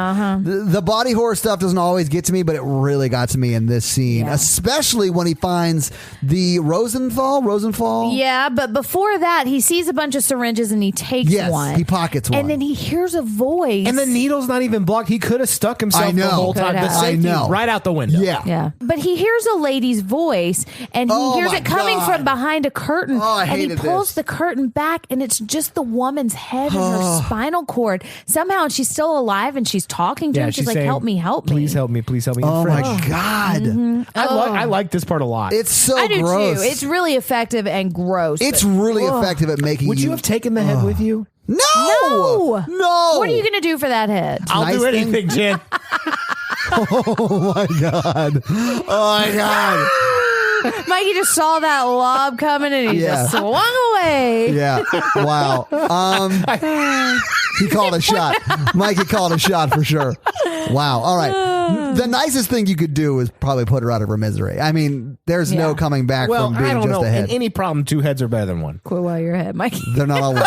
the body horror stuff doesn't always get to me, but it really got to me in this scene, Yeah. especially when he finds the Rosenthal. Yeah, but before that, he sees a bunch of syringes and he takes Yes, one. he pockets one. And then he hears a voice. And the needle's not even blocked. He could have stuck himself I know. the whole time. Could The have. safety I know. right out the window. Yeah. Yeah. But he hears a lady's voice and he Oh hears my it coming God. from behind a curtain. Oh, I and he hated pulls this. the curtain back and it's just the woman's head and her spinal cord. Somehow she's still alive and she's talking to him. She's like, saying, help me. Please help me. Please help me. in Oh my French. God. I like this part a lot. It's so I do gross. too. It's really effective and gross. It's but- really effective at making Would you have taken the head with you? No. No. What are you going to do for that head? I'll Nice do thing. anything, Jen. Oh my God. Oh my God. Mikey just saw that lob coming and he Yeah. just swung away. Yeah. Wow. He called a shot. Mikey called a shot for sure. Wow. All right. The nicest thing you could do is probably put her out of her misery. I mean, there's no Yeah. coming back Well, from being I don't just know. a In head. any problem, two heads are better than one. Quit while you're ahead, Mikey. They're not all one.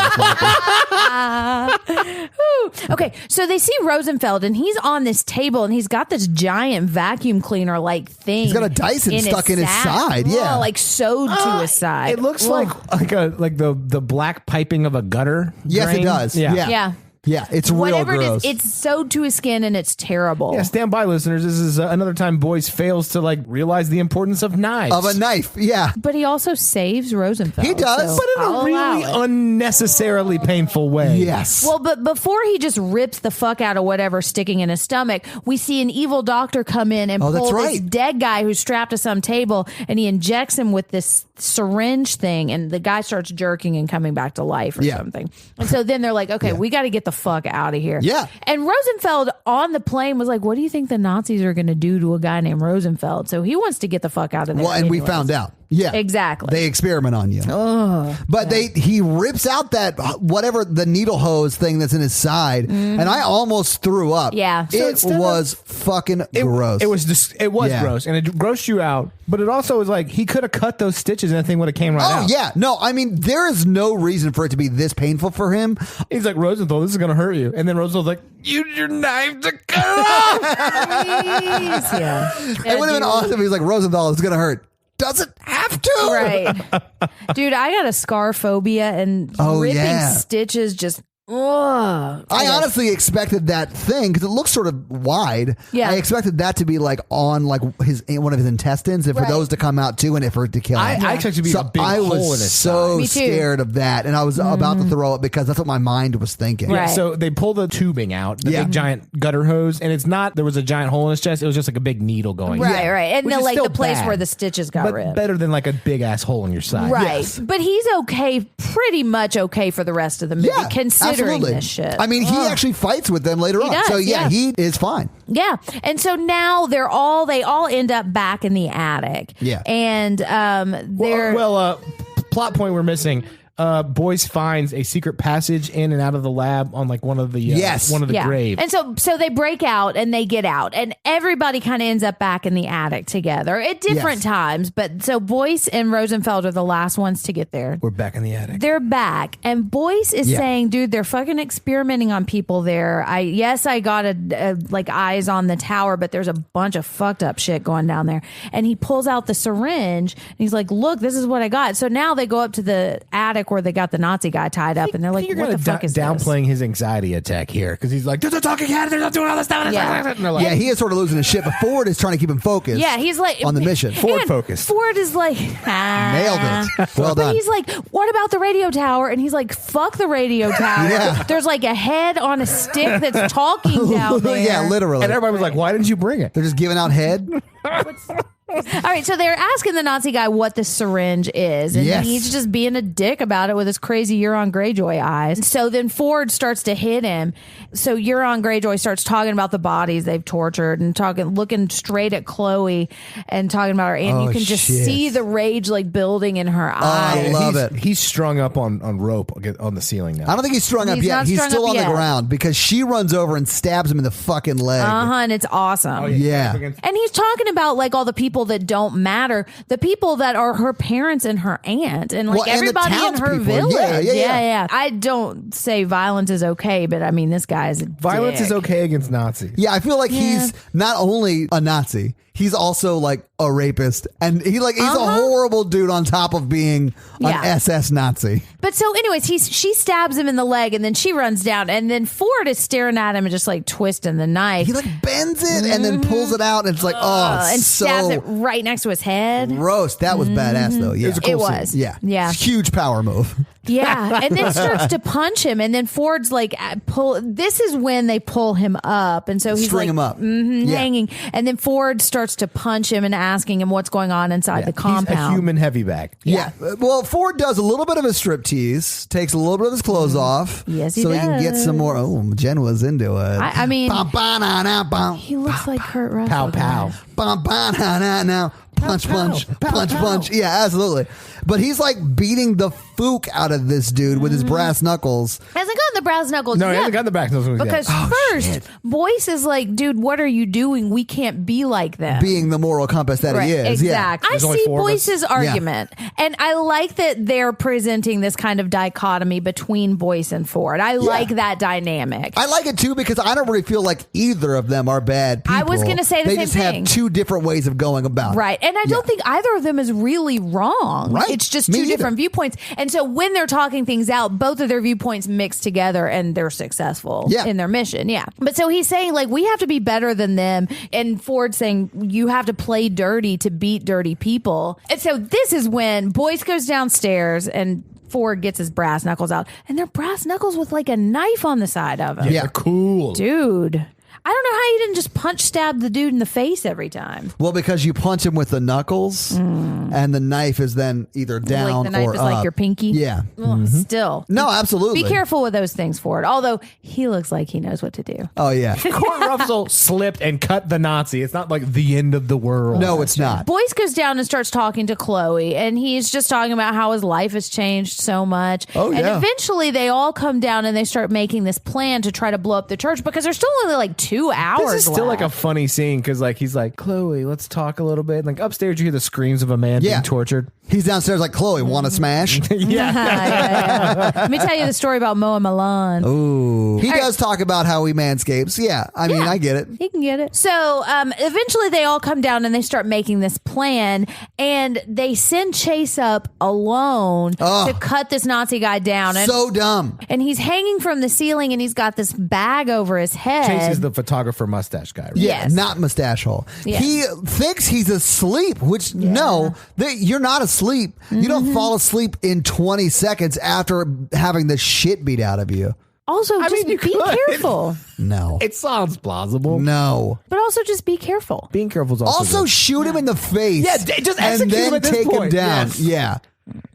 Okay, so they see Rosenfeld and he's on this table and he's got this giant vacuum cleaner like thing. He's got a Dyson stuck in his sack. side, yeah. like sewed to his side. It looks like the black piping of a gutter. Yes, drain. it does. Yeah. yeah. Yeah, it's real Whatever gross. it is, it's sewed to his skin and it's terrible. Yeah, stand by, listeners. This is another time Boyce fails to realize the importance of knives. of a knife. Yeah. But he also saves Rosenfeld. He does, so but in a I'll really allow it. unnecessarily painful way. Yes. Well, but before he just rips the fuck out of whatever's sticking in his stomach, we see an evil doctor come in and Oh, that's pull this right. dead guy who's strapped to some table, and he injects him with this syringe thing, and the guy starts jerking and coming back to life or Yeah. something. And so then they're like, okay, we got to get the fuck out of here. Yeah. And Rosenfeld on the plane was like, what do you think the Nazis are going to do to a guy named Rosenfeld? So he wants to get the fuck out of there. Well, and we anyways. found out. Yeah. Exactly. They experiment on you. But he rips out that whatever the needle hose thing that's in his side, and I almost threw up. Yeah. So It was fucking gross. It was just Yeah. gross, and it grossed you out. But it also was like he could have cut those stitches and that thing would have came right out. Oh, yeah. No, I mean, there is no reason for it to be this painful for him. He's like, Rosenthal, this is gonna hurt you. And then Rosenthal's like, use your knife to cut it off. Please, yeah. It would have been awesome if he was like, Rosenthal, it's going to hurt. Doesn't have to. Right. Dude, I got a scar phobia and ripping yeah. stitches just Ugh. I honestly expected that thing because it looks sort of wide. Yeah. I expected that to be like on like one of his intestines, and for those to come out too, and for it to kill him. I expected to be a big I hole in was his so Me too. scared of that, and I was about to throw it because that's what my mind was thinking. Right. So they pull the tubing out, the big giant gutter hose, and it's not there was a giant hole in his chest. It was just like a big needle going. Right, right. And Which is like still the place bad, where the stitches got but ripped. better than like a big ass hole in your side. Right. Yes. But he's okay, pretty much okay for the rest of the movie, Yeah, considering absolutely. this shit. I mean, he actually fights with them later on. does, So yeah. he is fine. Yeah. And so now they all end up back in the attic. Yeah. And they're Plot point we're missing. Boyce finds a secret passage in and out of the lab on like one of the graves. And so they break out and they get out, and everybody kind of ends up back in the attic together at different times. But so Boyce and Rosenfeld are the last ones to get there. We're back in the attic. They're back, and Boyce is saying, "Dude, they're fucking experimenting on people there. I got a like eyes on the tower, but there's a bunch of fucked up shit going down there." And he pulls out the syringe, and he's like, "Look, this is what I got." So now they go up to the attic where they got the Nazi guy tied up, and they're like, "What the fuck is this?" Downplaying his anxiety attack here because he's like, "There's a talking head. They're not doing all this stuff." Yeah. And they're like, Yeah, he is sort of losing his shit, but Ford is trying to keep him focused. Yeah, he's like on the mission. Ford focused. Ford is like, Nailed it. Well but done. he's like, "What about the radio tower?" And he's like, "Fuck the radio tower." Yeah. There's like a head on a stick that's talking down there. Yeah, literally. And everybody was like, "Why didn't you bring it?" They're just giving out head. All right, so they're asking the Nazi guy what the syringe is, and Yes. he's just being a dick about it with his crazy Euron Greyjoy eyes. So then Ford starts to hit him. So Euron Greyjoy starts talking about the bodies they've tortured and looking straight at Chloe and talking about her, and you can just shit. see the rage like building in her I eyes. love he's, it. He's strung up on rope on the ceiling now. I don't think he's strung up He's yet. not He's strung still up on the yet. ground because she runs over and stabs him in the fucking leg. And it's awesome. Yeah. And he's talking about like all the people that don't matter, the people that are her parents and her aunt, and like Well, and the everybody in her townspeople. village. Yeah. I don't say violence is okay, but I mean this guy's a Violence dick. is okay against Nazis. Yeah, I feel like he's not only a Nazi, he's also like a rapist, and he's a horrible dude on top of being an SS Nazi. But so, anyways, she stabs him in the leg, and then she runs down, and then Ford is staring at him and just like twisting the knife. He like bends it and then pulls it out, and it's like it's and so stabs it right next to his head. gross. That was badass though. Yeah, It was. Yeah, Yeah. It's a huge power move. Yeah, and then starts to punch him, and then Ford's like pull. This is when they pull him up, and so he's String like him up. yeah. hanging, and then Ford starts to punch him and asking him what's going on inside the compound. He's a human heavy bag. Yeah. Well, Ford does a little bit of a striptease, takes a little bit of his clothes off. Yes, he so he can get does. some more. Oh, Jen was into it. I mean, Bum, ba, na, na, bum. he looks like Kurt Russell. Pow pow. Bum, ba, na, na, na. Punch, punch, punch, punch. Yeah, absolutely. But he's like beating the fook out of this dude with his brass knuckles. Hasn't gotten the brass knuckles. No, he yet. hasn't got the back nose. Because first, Boyce is like, dude, what are you doing? We can't be like them. Being the moral compass that he is. Exactly. There's I only see four of us. Boyce's argument, and I like that they're presenting this kind of dichotomy between Boyce and Ford. I like that dynamic. I like it too because I don't really feel like either of them are bad people. I was gonna say the they same just thing. have two different ways of going about it. Right. And I don't think either of them is really wrong. Right. It's just Me two either. different viewpoints. And so when they're talking things out, both of their viewpoints mix together and they're successful in their mission. Yeah. But so he's saying, like, we have to be better than them. And Ford's saying, you have to play dirty to beat dirty people. And so this is when Boyce goes downstairs and Ford gets his brass knuckles out. And they're brass knuckles with like a knife on the side of them. Yeah, cool. Dude. I don't know how you didn't just punch stab the dude in the face every time. Well, because you punch him with the knuckles, and the knife is then either down Like the knife or is up. like your pinky. Yeah. Ugh, still. No, absolutely. Be careful with those things, Ford. Although he looks like he knows what to do. Oh yeah. Kurt Russell slipped and cut the Nazi. It's not like the end of the world. No, it's not. Boyce goes down and starts talking to Chloe, and he's just talking about how his life has changed so much. Oh, And yeah. eventually they all come down and they start making this plan to try to blow up the church because there's still only like 2 hours This is still like a left. funny scene because like he's like, Chloe, let's talk a little bit. And like upstairs you hear the screams of a man Yeah. being tortured. He's downstairs like, Chloe, want to smash? Yeah. Let me tell you the story about Moa Milan. Ooh. He does talk about how he manscapes. Yeah. I mean, I get it. He can get it. So eventually they all come down and they start making this plan, and they send Chase up alone to cut this Nazi guy down. And, so dumb. And he's hanging from the ceiling and he's got this bag over his head. Chase is the photographer mustache guy. Right? Yeah, Yes. not mustache hole. Yes. He thinks he's asleep, which no, you're not asleep. You don't fall asleep in 20 seconds after having the shit beat out of you. Also, just you be could. careful. No. It sounds plausible. No. But also just be careful. Being careful is Also good. shoot him in the face. Yeah, just and execute then him at this take him point. down. Yes. Yeah.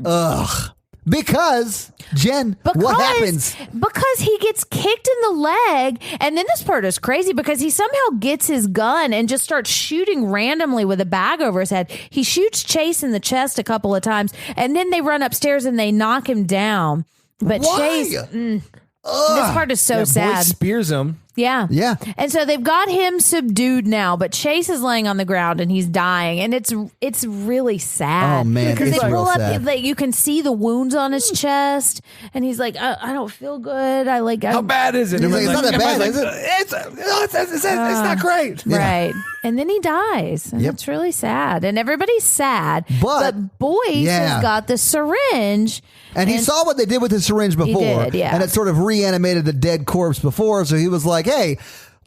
Ugh. Because, Jen, what happens? Because he gets kicked in the leg, and then this part is crazy because he somehow gets his gun and just starts shooting randomly with a bag over his head. He shoots Chase in the chest a couple of times, and then they run upstairs and they knock him down. But Why? Chase, this part is so sad. Boy spears him. Yeah. Yeah. And so they've got him subdued now, but Chase is laying on the ground and he's dying, and it's really sad. Oh, man, because it's they real pull up, sad. like, you can see the wounds on his chest, and he's like, I don't feel good. How bad is it? He's like, it's not that bad, is it? It's not great. Right. And then he dies. And Yep. it's really sad. And everybody's sad. But- Boyce Yeah. has got the syringe. And he saw what they did with the syringe before. did, yeah. And it sort of reanimated the dead corpse before. So he was like, hey,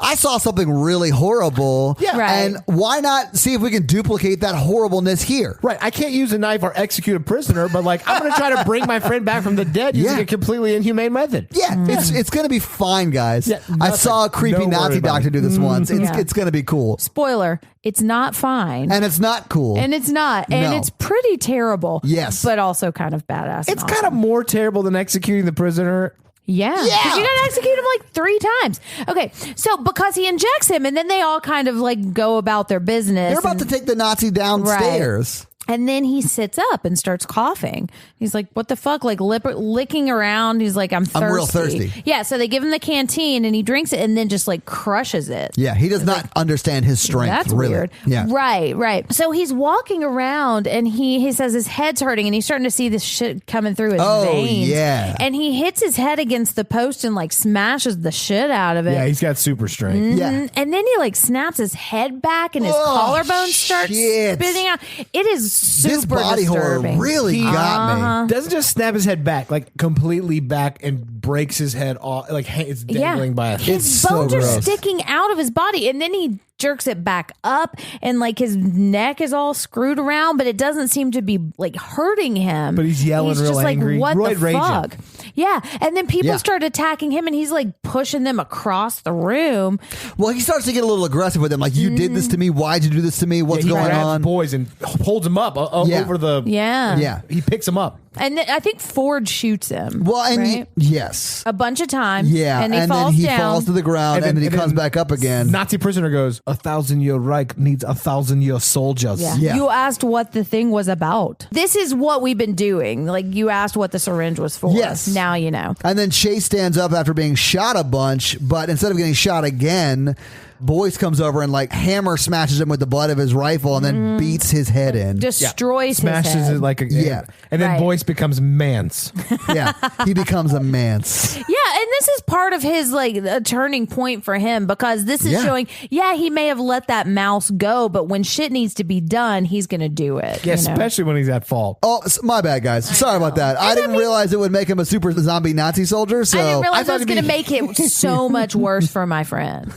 I saw something really horrible. Yeah. Right. And why not see if we can duplicate that horribleness here? Right, I can't use a knife or execute a prisoner, but like I'm going to try to bring my friend back from the dead using Yeah. a completely inhumane method. Yeah, it's going to be fine, guys. Yeah, I nothing. saw a creepy Don't worry Nazi about doctor it. do this once. It's, Yeah. it's going to be cool. Spoiler, it's not fine. And it's not cool. And it's not. And No. it's pretty terrible. Yes. But also kind of badass. It's and kind of awesome. more terrible than executing the prisoner. Yeah. Yeah. Because you got to execute him like 3 times. Okay. So because he injects him, and then they all kind of like go about their business. They're about to take the Nazi downstairs. And then he sits up and starts coughing. He's like, what the fuck? Like licking around. He's like, I'm thirsty. I'm real thirsty. Yeah. So they give him the canteen and he drinks it and then just like crushes it. Yeah, he does not understand his strength. That's really. weird. Yeah. Right. So he's walking around and he says his head's hurting and he's starting to see this shit coming through his veins. yeah. And he hits his head against the post and like smashes the shit out of it. Yeah, he's got super strength. Yeah. And then he like snaps his head back and his collarbones start shit. spitting out. It is super This body horror disturbing. really got me. Doesn't just snap his head back, like completely back, and breaks his head off. Like it's dangling by a thing. It's His so bones are gross. sticking out of his body, and then he jerks it back up, and like his neck is all screwed around, but it doesn't seem to be like hurting him. But he's yelling real just angry. Like, what Roid the raging. fuck? Yeah, and then people Yeah. start attacking him, and he's like pushing them across the room. Well, he starts to get a little aggressive with him. Like, you did this to me. Why'd you do this to me? What's he going grabs on? boys and holds him up Yeah. over the. Yeah, Yeah. He picks him up. and then I think Ford shoots him. Well, and right? yes. A bunch of times. Yeah. and he then falls he down. falls to the ground and then he comes back up again. Nazi prisoner goes, 1,000-year Reich needs 1,000-year soldiers. Yeah. Yeah. You asked what the thing was about. This is what we've been doing. Like, you asked what the syringe was for. Yes. Now you know. And then Chase stands up after being shot a bunch, but instead of getting shot again, Boyce comes over and like hammer smashes him with the butt of his rifle and then beats his head in. Destroys Smashes his head. it like a. Yeah. And then Right. Boyce becomes Mance. Yeah. He becomes a manse. Yeah, and this is part of his like a turning point for him, because this is Yeah. showing, he may have let that mouse go, but when shit needs to be done, he's going to do it. Yeah, you know? especially when he's at fault. Oh, my bad, guys. Sorry about that. I didn't realize it would make him a super zombie Nazi soldier. So I didn't realize thought it was it'd going to be- make it so much worse for my friend.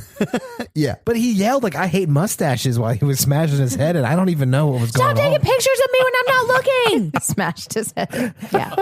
yeah. But he yelled like, I hate mustaches while he was smashing his head, and I don't even know what was Stop going on. taking pictures of me when I'm not looking. Smashed his head. Yeah.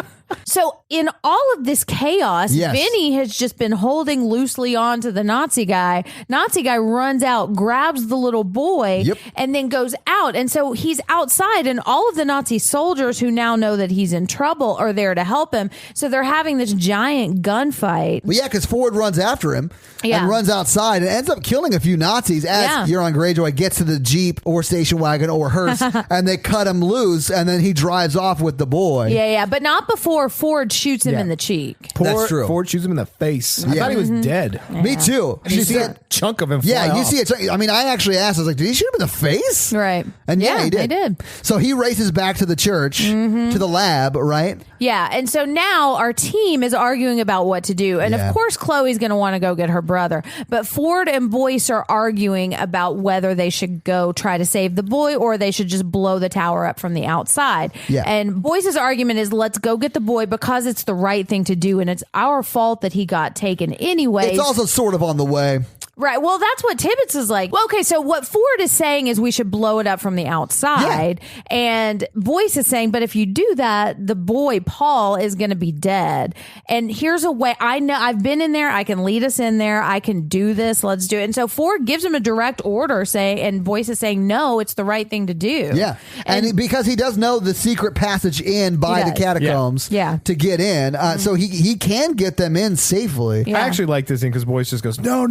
So in all of this chaos, Yes. Vinny has just been holding loosely on to the Nazi guy. Nazi guy runs out, grabs the little boy, Yep. and then goes out. And so he's outside, and all of the Nazi soldiers who now know that he's in trouble are there to help him. So they're having this giant gunfight. Well, yeah, because Ford runs after him Yeah. and runs outside and ends up killing a few Nazis as Yeah. Euron Greyjoy gets to the Jeep or station wagon or hearse and they cut him loose and then he drives off with the boy. Yeah, but not before before Ford shoots him in the cheek. That's true. Ford shoots him in the face. I thought he was dead. Me too. She said a chunk of him. Yeah, fly you off. see it. I mean, I actually asked. I was like, "Did he shoot him in the face?" Right. And yeah, he did. They did. So he races back to the church, to the lab, right? Yeah, and so now our team is arguing about what to do. And of course, Chloe's going to want to go get her brother. But Ford and Boyce are arguing about whether they should go try to save the boy or they should just blow the tower up from the outside. Yeah. And Boyce's argument is, let's go get the boy because it's the right thing to do. And it's our fault that he got taken anyway. It's also sort of on the way. Right. Well, that's what Tibbetts is like. Well, okay, so what Ford is saying is we should blow it up from the outside. Yeah. And Boyce is saying, but if you do that, the boy, Paul, is going to be dead. And here's a way. I know I've been in there. I can lead us in there. I can do this. Let's do it. And so Ford gives him a direct order and Boyce is saying, no, it's the right thing to do. Yeah. And because he does know the secret passage in by the catacombs to get in. So he can get them in safely. I actually like this thing because Boyce just goes, no.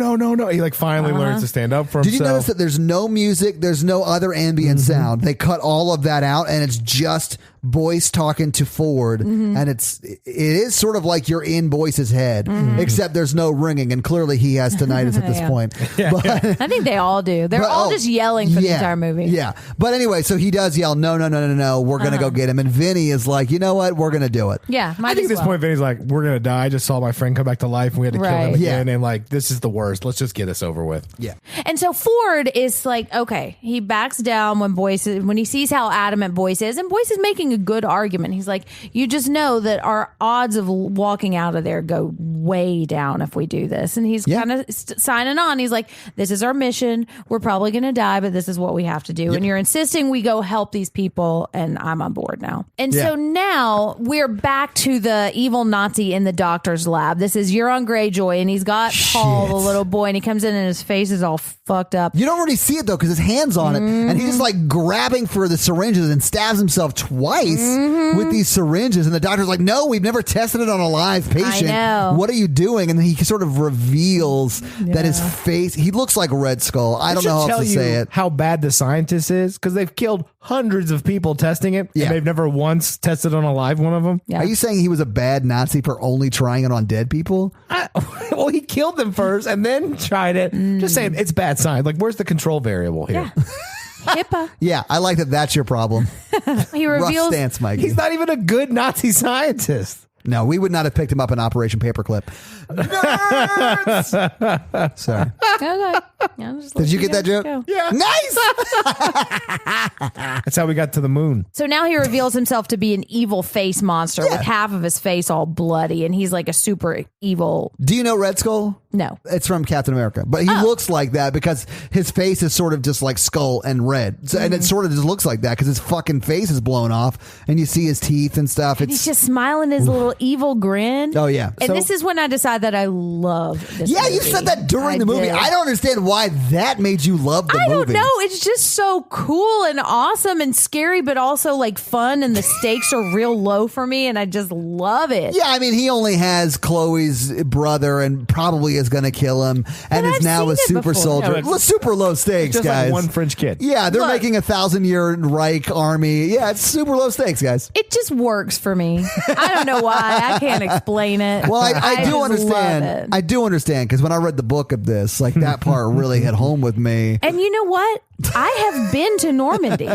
He like finally learns to stand up for himself. Did you notice that there's no music, there's no other ambient sound? They cut all of that out, and it's just Boyce talking to Ford, and it is sort of like you're in Boyce's head, except there's no ringing, and clearly he has tinnitus at this point. But, I think they all do. They're all just yelling for the entire movie. Yeah. But anyway, so he does yell, no, we're going to go get him. And Vinny is like, you know what? We're going to do it. Yeah. I think at this point, Vinny's like, we're going to die. I just saw my friend come back to life, and we had to kill him again. Yeah. And like, this is the worst. Let's just get this over with. Yeah. And so Ford is like, okay, he backs down when he sees how adamant Boyce is, and Boyce is making a good argument. He's like, you just know that our odds of walking out of there go way down if we do this. And he's kind of signing on. He's like, this is our mission. We're probably going to die, but this is what we have to do. And you're insisting we go help these people, and I'm on board now. And so now we're back to the evil Nazi in the doctor's lab. This is Euron Greyjoy, and he's got Paul, the little boy, and he comes in and his face is all fucked up. You don't really see it though because his hand's on it, and he's just like grabbing for the syringes and stabs himself twice with these syringes. And the doctor's like, "No, we've never tested it on a live patient. I know. What are you doing?" And then he sort of reveals that his face. He looks like Red Skull. I don't know how else to say it. How bad the scientist is because they've killed hundreds of people testing it, and they've never once tested on a live one of them. Yeah. Are you saying he was a bad Nazi for only trying it on dead people? Well, he killed them first and then tried it. Just saying, it's bad science. Like, where's the control variable here? Yeah. HIPAA. Yeah, I like that. That's your problem. He Rough reveals stance, Mikey. He's not even a good Nazi scientist. No, we would not have picked him up in Operation Paperclip. Nerds! Sorry. Okay. Did you get that joke? Go. Yeah. Nice! That's how we got to the moon. So now he reveals himself to be an evil face monster with half of his face all bloody, and he's like a super evil. Do you know Red Skull? No. It's from Captain America, but he looks like that because his face is sort of just like skull and red. So, and it sort of just looks like that because his fucking face is blown off and you see his teeth and stuff. He's just smiling his little evil grin. Oh, yeah. And So- this is when I decide that I love this Yeah, movie. you said that during the movie. did. I don't understand why that made you love the I movie. don't know. It's just so cool and awesome and scary, but also like fun. And the stakes are real low for me. And I just love it. Yeah, I mean, he only has Chloe's brother and probably is going to kill him and is I've now seen a it super before. soldier. Yeah, but Super low stakes, Just guys. like one French kid. Yeah, they're Look. making 1,000-year Reich army. Yeah, it's super low stakes, guys. It just works for me. I don't know why. I can't explain it. Well, I do just love understand. it. I do understand because when I read the book of this, like that part really hit home with me. And you know what? I have been to Normandy.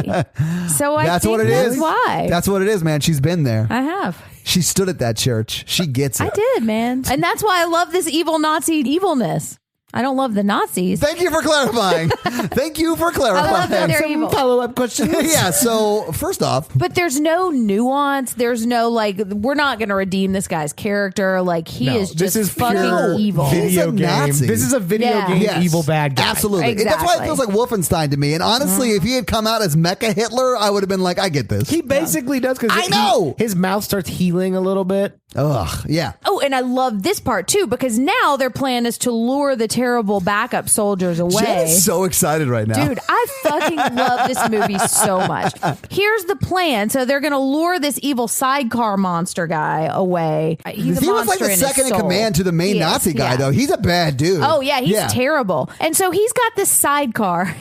So I That's think what it that's is. why. That's what it is, man. She's been there. I have. She stood at that church. She gets it. I did, man. And that's why I love this evil Nazi evilness. I don't love the Nazis. Thank you for clarifying. Thank you for I clarifying. love that they're evil. Follow-up questions. Yeah, so first off, But there's no nuance. There's no like, we're not going to redeem this guy's character. Like he No, is just this is fucking pure evil. He's video a game. Nazi. This is a video Yeah. game yes, evil bad guy. Absolutely. That's why it Exactly. feels like Wolfenstein to me. And honestly, if he had come out as Mecha Hitler, I would have been like, I get this. He basically does because I know! his mouth starts healing a little bit. Ugh, yeah. Oh, and I love this part too, because now their plan is to lure the terrible backup soldiers away. Jen is so excited right now. Dude, I fucking love this movie so much. Here's the plan. So they're going to lure this evil sidecar monster guy away. He's a he was like monster the in second his in soul. command to the main He is, Nazi guy, yeah. though. He's a bad dude. Oh, yeah, he's terrible. And so he's got this sidecar.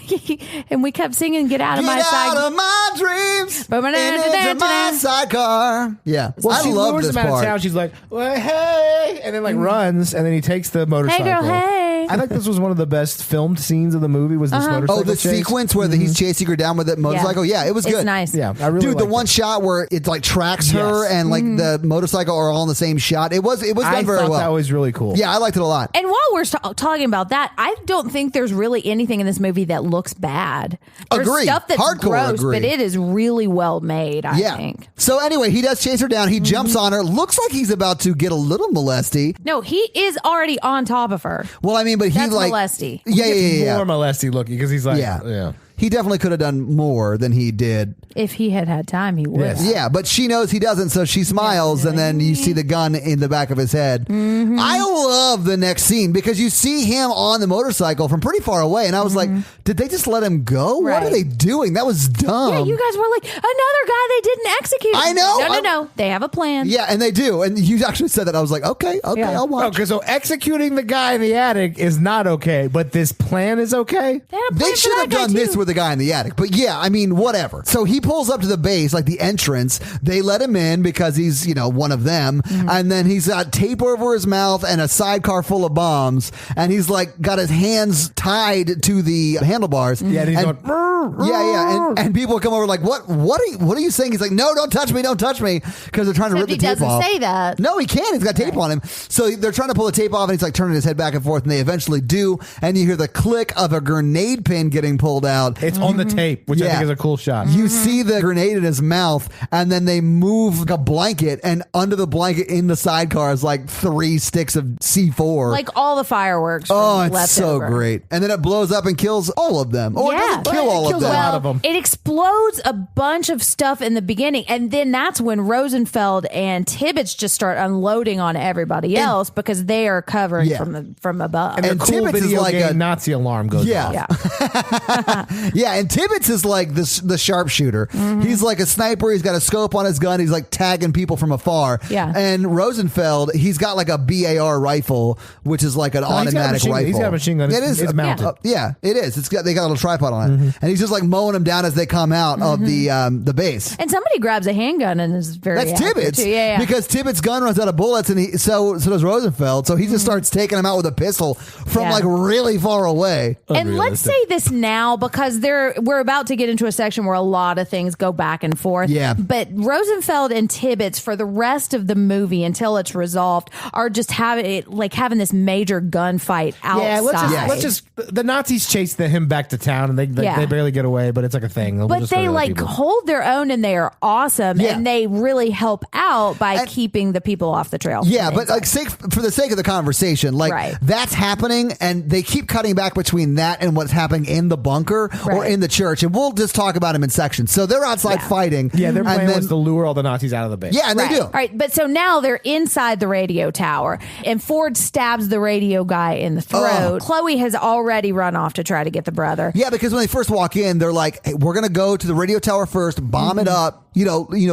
And we kept singing, "Get out of my Get sidecar." out of my dreams and into my sidecar. Yeah. Well, I she love lures this him out of part. town. She's like, well, hey, and then like runs, and then he takes the motorcycle. Hey, girl, hey. I think this was one of the best filmed scenes of the movie. Was this motorcycle Oh, the chase. sequence where he's chasing her down with that motorcycle? Yeah, it was It's good. nice. Yeah, I really Dude, the liked one it. shot where it like tracks her and like the motorcycle are all in the same shot. It was I done very thought well. that was really cool. Yeah, I liked it a lot. And while we're talking about that, I don't think there's really anything in this movie that looks bad. There's Agree. stuff that's Hardcore gross, agree. but it is really well made, I think. So anyway, he does chase her down. He jumps on her. Looks like he's about to get a little molesty. No, he is already on top of her. Well, I mean, but he That's like molesty. Yeah. More molesty looking because he's like, Yeah. He definitely could have done more than he did. If he had time, he would. Yes. have. Yeah, but she knows he doesn't, so she smiles, and then you see the gun in the back of his head. I love the next scene because you see him on the motorcycle from pretty far away, and I was like, did they just let him go? What are Right. they doing? That was dumb. Yeah, you guys were like, another guy they didn't execute. I know. No. They have a plan. Yeah, and they do. And you actually said that. I was like, okay, Yeah. I'll watch. Okay, so executing the guy in the attic is not okay, but this plan is okay. They, had a plan They for should that have guy, done this too. with the guy in the attic. But yeah, I mean, whatever. So he pulls up to the base, like the entrance. They let him in because he's, one of them. And then he's got tape over his mouth and a sidecar full of bombs. And he's like got his hands tied to the handlebars. Yeah, and he's and, going, yeah. And people come over like, what are you saying? He's like, no, don't touch me. Don't touch me. Because they're trying to Except rip the he tape doesn't off. say that. No, he can't. He's got tape on him. So they're trying to pull the tape off, and he's like turning his head back and forth, and they eventually do. And you hear the click of a grenade pin getting pulled out. It's on the tape, which I Yeah. think is a cool shot. You see the grenade in his mouth, and then they move like a blanket, and under the blanket in the sidecar is like 3 sticks of C4. Like all the fireworks. oh, from it's left so over. great. And then it blows up and kills all of them. Or it Yeah. doesn't kill all of kills them. a lot of them. It explodes a bunch of stuff in the beginning, and then that's when Rosenfeld and Tibbets just start unloading on everybody else because they are covering Yeah. from above. And, And the cool Tibbets is video like game a- Nazi alarm goes Yeah. off. yeah. Yeah, and Tibbets is like the sharpshooter. He's like a sniper. He's got a scope on his gun. He's like tagging people from afar. Yeah. And Rosenfeld, he's got like a BAR rifle, which is like an he's got a automatic machine gun. rifle. He's got a machine gun. Yeah, it is. It's mounted. Yeah, it is. They got a little tripod on it, and he's just like mowing them down as they come out of the base. And somebody grabs a handgun and is very That's accurate, Tibbets, too. Yeah. because Tibbets' gun runs out of bullets, and so does Rosenfeld. So he just starts taking them out with a pistol from Yeah. like really far away. And let's say this now because we're about to get into a section where a lot of things go back and forth. Yeah. But Rosenfeld and Tibbets for the rest of the movie until it's resolved are just having this major gunfight outside. Yeah, let's just the Nazis chase him back to town, and they barely get away, but it's like a thing. We'll But just they go to like people. hold their own and they are awesome Yeah. and they really help out by And- keeping the people off the trail. Yeah, but like for the sake of the conversation, like Right. that's happening, and they keep cutting back between that and what's happening in the bunker or Right. in the church, and we'll just talk about them in sections. So they're outside Yeah. fighting. Yeah, their plan and then, was to lure all the Nazis out of the base. yeah, and Right. they do. All right, but so now they're inside the radio tower, and Ford stabs the radio guy in the throat. Chloe has already run off to try to get the brother. Yeah, because when they first walk in, they're like, hey, we're going to go to the radio tower first, bomb it up,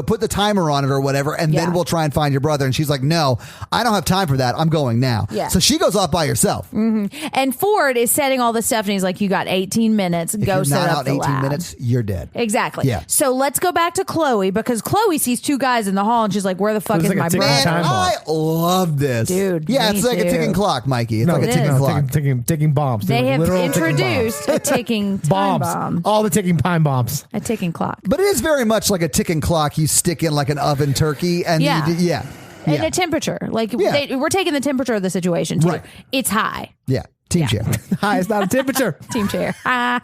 put the timer on it or whatever, and then Yeah. we'll try and find your brother. And she's like, no, I don't have time for that. I'm going now. Yeah. So she goes off by herself. And Ford is setting all this stuff, and he's like, you got 18 minutes. If Go you're set not up out the 18 lab. minutes, you're dead. Exactly. Yeah. So let's go back to Chloe because Chloe sees 2 guys in the hall, and she's like, where the fuck It's is like a my ticking brother? Man, time bomb. I love this. Dude, Yeah, me it's like a too. ticking clock, Mikey. It's like a It ticking is. clock. Ticking bombs. They have Literal ticking introduced a ticking time bombs. bomb. All the ticking time bombs. A ticking clock. But it is very much like a ticking clock you stick in like an oven turkey. And Yeah. yeah. And Yeah. a temperature. Like, Yeah. we're taking the temperature of the situation, too. Right. It's high. Yeah. Team chair. Hi, it's not a temperature. Team chair. Ah.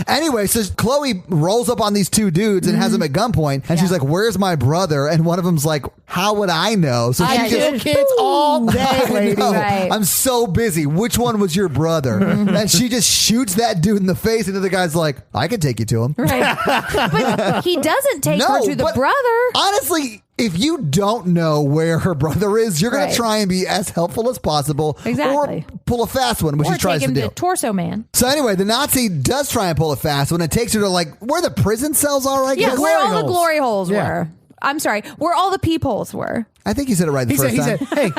Anyway, so Chloe rolls up on these 2 dudes and has them at gunpoint. And she's like, where's my brother? And one of them's like, how would I know? So I she do just Kids all day, I lady. know. Right. I'm so busy. Which one was your brother? And she just shoots that dude in the face. And the guy's like, I could take you to him. Right. But he doesn't take her to the but brother. Honestly, if you don't know where her brother is, you're going Right. to try and be as helpful as possible. Exactly. Or pull a fast one, which Or he tries take him to do. to Torso Man. So anyway, the Nazi does try and pull a fast one. It takes her to like where the prison cells are, I Yeah, guess. where all the holes. glory holes Yeah. were. I'm sorry, where all the peepholes were. I think you said it right the He first said, time. hey,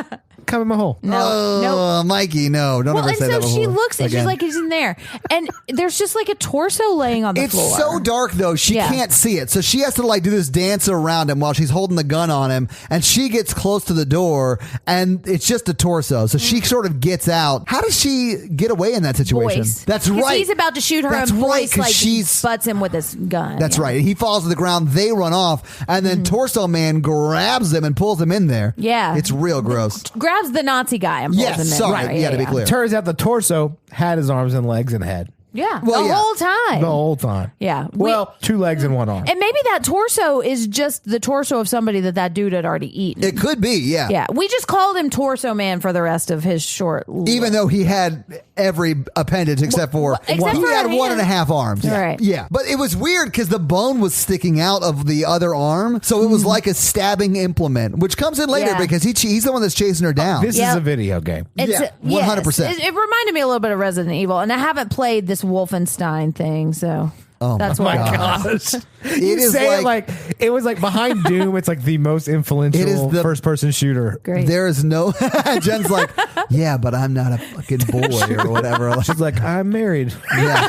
come in my hole. No. Mikey, no. Don't Well, ever and say so that she before. looks and she's Again. like, he's in there. And there's just like a torso laying on the It's floor. so dark though, she Yeah. can't see it. So she has to like do this dance around him while she's holding the gun on him. And she gets close to the door and it's just a torso. So she sort of gets out. How does she get away in that situation? Boyce. That's 'Cause right. He's about to shoot her That's and right, Boyce 'cause like she's- butts him with his gun. That's Yeah. right. He falls to the ground. They run off. And then Torso Man grabs him and pulls him in there. Yeah. It's real gross. Grabs the Nazi guy and pulls Yes, him in. sorry. Right, Yeah, to be clear. Turns out the torso had his arms and legs and head Yeah, Well, the yeah. whole time. the whole time. Yeah. Well, 2 legs and 1 arm. And maybe that torso is just the torso of somebody that dude had already eaten. It could be, yeah. Yeah, we just called him Torso Man for the rest of his short. Even though he had every appendage except for except he for had a 1.5 hand. arms. Right. Yeah. But it was weird because the bone was sticking out of the other arm. So it was like a stabbing implement, which comes in later Yeah. because he's the one that's chasing her down. This Yep. is a video game. It's Yeah, 100%. It reminded me a little bit of Resident Evil, and I haven't played this Wolfenstein thing, so that's why. My gosh. It You is say like- it was like behind Doom, it's like the most influential It is the- first-person shooter. Great. There is no Jen's like, yeah, but I'm not a fucking boy or whatever. Like, She's like, I'm married. yeah.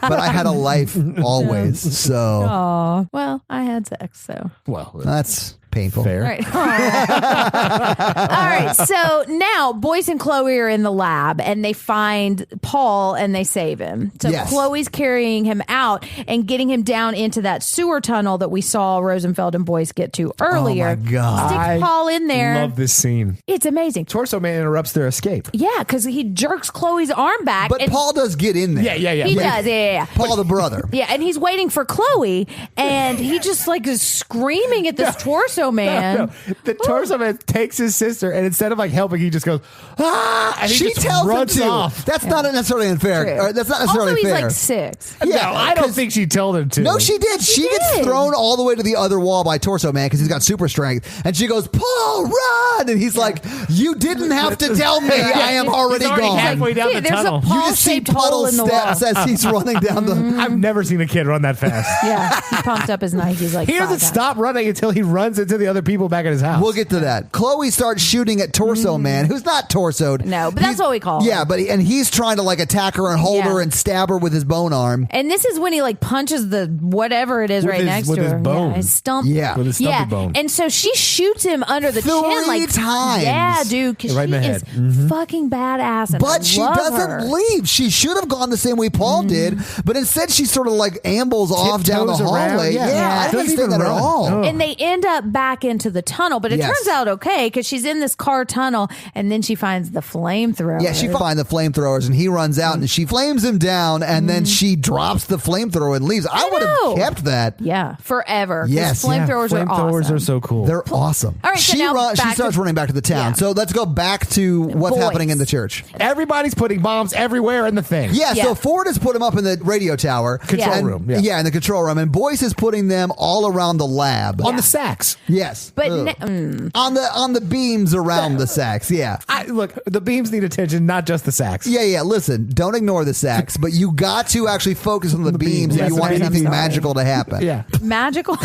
But I had a life always. So Oh, well, I had sex, so. Well, that's painful. fair. All right. All right. So now Boyce and Chloe are in the lab and they find Paul and they save him. So Yes. Chloe's carrying him out and getting him down into that sewer tunnel that we saw Rosenfeld and Boyce get to earlier. Oh, my God. Stick Paul in there. Love this scene. It's amazing. Torso Man interrupts their escape. Yeah, because he jerks Chloe's arm back. But and Paul does get in there. Yeah. he does. Yeah. Paul the brother. Yeah, and he's waiting for Chloe, and he just like is screaming at this torso man. No, the Torso Man takes his sister, and instead of like helping, he just goes, ah! And he She just tells him runs to. off. That's not necessarily unfair. True. Or that's not necessarily Also, he's fair. like 6. No, I don't 'cause- think she told him to. No, she did. She gets did. thrown all the way to the other wall by Torso Man because he's got super strength. And she goes, Paul, run! And he's like, you didn't have to tell me. I am already He's already gone. halfway down the there's tunnel. a You just see Paul-shaped hole puddle in the wall. steps as he's running down the. I've never seen a kid run that fast. Yeah, he pumped up his Nikes like He doesn't 5 times. stop running until he runs into the other people back at his house. We'll get to that. Chloe starts shooting at Torso Man, who's not torsoed. No, but that's what we call Yeah, him. but and he's trying to like attack her and hold Yeah. her and stab her with his bone arm. And this is when he like punches the whatever it is With right his- next with to his her. bone. Yeah, his stump. Yeah. With his stumpy yeah. bone. And so she shoots him under the 3 chin like times. Yeah, dude, because Right in the she head. is fucking badass. And I But she love doesn't her. leave. She should have gone the same way Paul did, but instead she sort of like ambles off down the Tiptoes around, hallway. yeah. I Yeah. didn't Doesn't understand even that at run. all. Oh. And they end up back into the tunnel, but it Yes. turns out okay because she's in this car tunnel, and then she finds the flamethrower. Yeah, she finds the flamethrowers and he runs out and she flames him down and then she drops the flamethrower and leaves. I would know. have kept that. Yeah, forever. 'cause Yes. flamethrowers are Flamethrowers awesome. are so cool. They're awesome. All right, so she now she back starts to- running back to the town. Yeah. So let's go back to what's Boys. happening in the church. Everybody's putting bombs everywhere in the thing. Yeah, Yeah. so Ford has put him up in the radio tower. Control And- room, yeah. in the control room. And Boyce is putting them all around the lab. On the sacks. Yes. But Ugh. on the beams around the sacks. Yeah. Look, the beams need attention, not just the sacks. Yeah. Listen, don't ignore the sacks, but you got to actually focus on the beams if That's you want amazing. anything I'm sorry. magical to happen. Yeah. magical.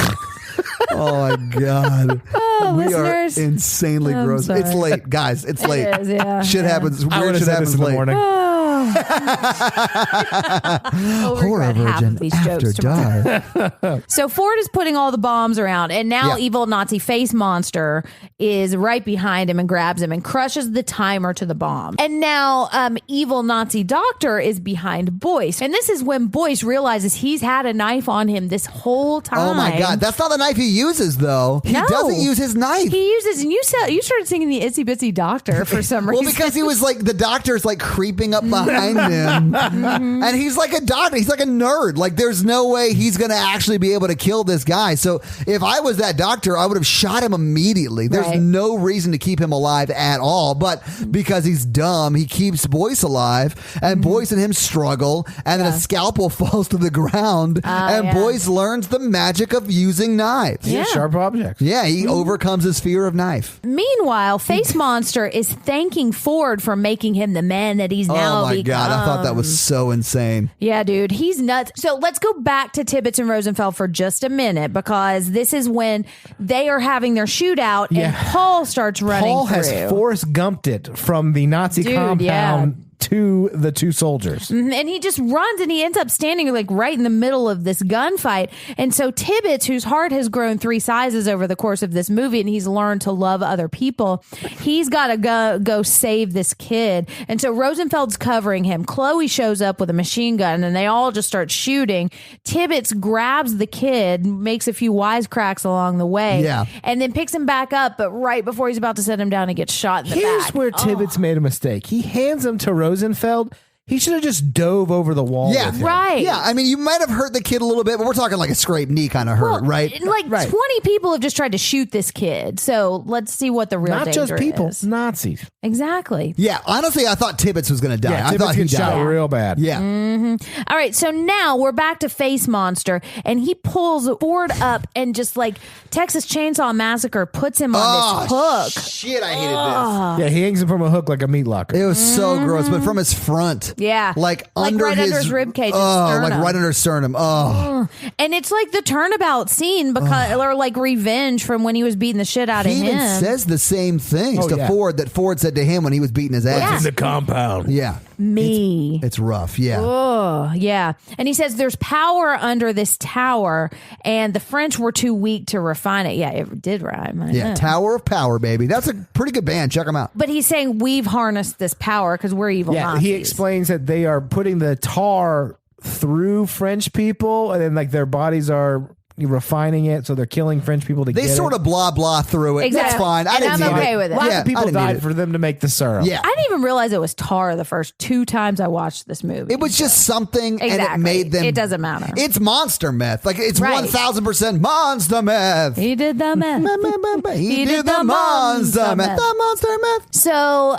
Oh my God. We listeners. are insanely I'm gross. sorry. It's late, guys. It's late. is, yeah. Shit happens. I Weird would have shit said happens this in the late. morning. We'll Horror regret half Virgin of these After jokes tomorrow. Dark. So Ford is putting all the bombs around, and now Yeah. evil Nazi face monster is right behind him and grabs him and crushes the timer to the bomb. And now evil Nazi doctor is behind Boyce, and this is when Boyce realizes he's had a knife on him this whole time. Oh my God. That's not the knife he uses, though. He No. doesn't use his knife. He uses, and you started singing the Itsy Bitsy Doctor for some Well, reason. because he was like, the doctor's like creeping up behind behind him. And he's like a doctor. He's like a nerd. Like, there's no way he's going to actually be able to kill this guy. So if I was that doctor, I would have shot him immediately. There's no reason to keep him alive at all. But because he's dumb, he keeps Boyce alive. And Boyce and him struggle. And then a scalpel falls to the ground. And Boyce learns the magic of using knives. Yeah, sharp objects. Yeah, he overcomes his fear of knife. Meanwhile, Face Monster is thanking Ford for making him the man that he's now Oh my become. God, I thought that was so insane. Yeah, dude, he's nuts. So let's go back to Tibbets and Rosenfeld for just a minute, because this is when they are having their shootout and Paul starts running Paul through. has Forrest Gumped it from the Nazi compound to the two soldiers. And he just runs and he ends up standing like right in the middle of this gunfight. And so Tibbets, whose heart has grown 3 sizes over the course of this movie, and he's learned to love other people, he's got to go save this kid. And so Rosenfeld's covering him. Chloe shows up with a machine gun and they all just start shooting. Tibbets grabs the kid, makes a few wisecracks along the way, and then picks him back up. But right before he's about to set him down, he gets shot in the back. Here's where Tibbets made a mistake. He hands him to Rosenfeld. He should have just dove over the wall. Yeah, with him. right. Yeah, I mean, you might have hurt the kid a little bit, but we're talking like a scraped knee kind of hurt, right? Like 20 people have just tried to shoot this kid. So let's see what the real Not danger just people, is. Nazis. Exactly. Yeah, honestly, I thought Tibbets was going to die. Yeah, I thought he gets shot died. real bad. Yeah. All right, so now we're back to Face Monster, and he pulls Ford up and just like Texas Chainsaw Massacre puts him on this hook. Shit, I hated this. Yeah, he hangs him from a hook like a meat locker. It was so gross, but from his front. Yeah. Like under right his under his rib cage. Oh, like right under his sternum. Oh. And it's like the turnabout scene because or like revenge from when he was beating the shit out of He him. even says the same things to Ford that Ford said to him when he was beating his ass. Yeah. In the compound. Yeah. Me. It's rough. Yeah. Oh, yeah. And he says there's power under this tower, and the French were too weak to refine it. Yeah, it did rhyme. I know. Tower of Power, baby. That's a pretty good band. Check them out. But he's saying we've harnessed this power because we're evil Yeah, Nazis. he explains that they are putting the tar through French people, and then like their bodies are refining it, so they're killing French people to They get sort it. of blah blah through it. Exactly. That's fine. I And didn't I'm need okay it. with it. Lots Yeah, of people I didn't need died it. for them to make the syrup. Yeah. I didn't even realize it was tar the first 2 times I watched this movie. It was just something, and it Exactly. made them. It doesn't matter. It's monster meth. Like it's Right. 1000% monster meth. He did the meth. He did the monster meth. The monster meth. So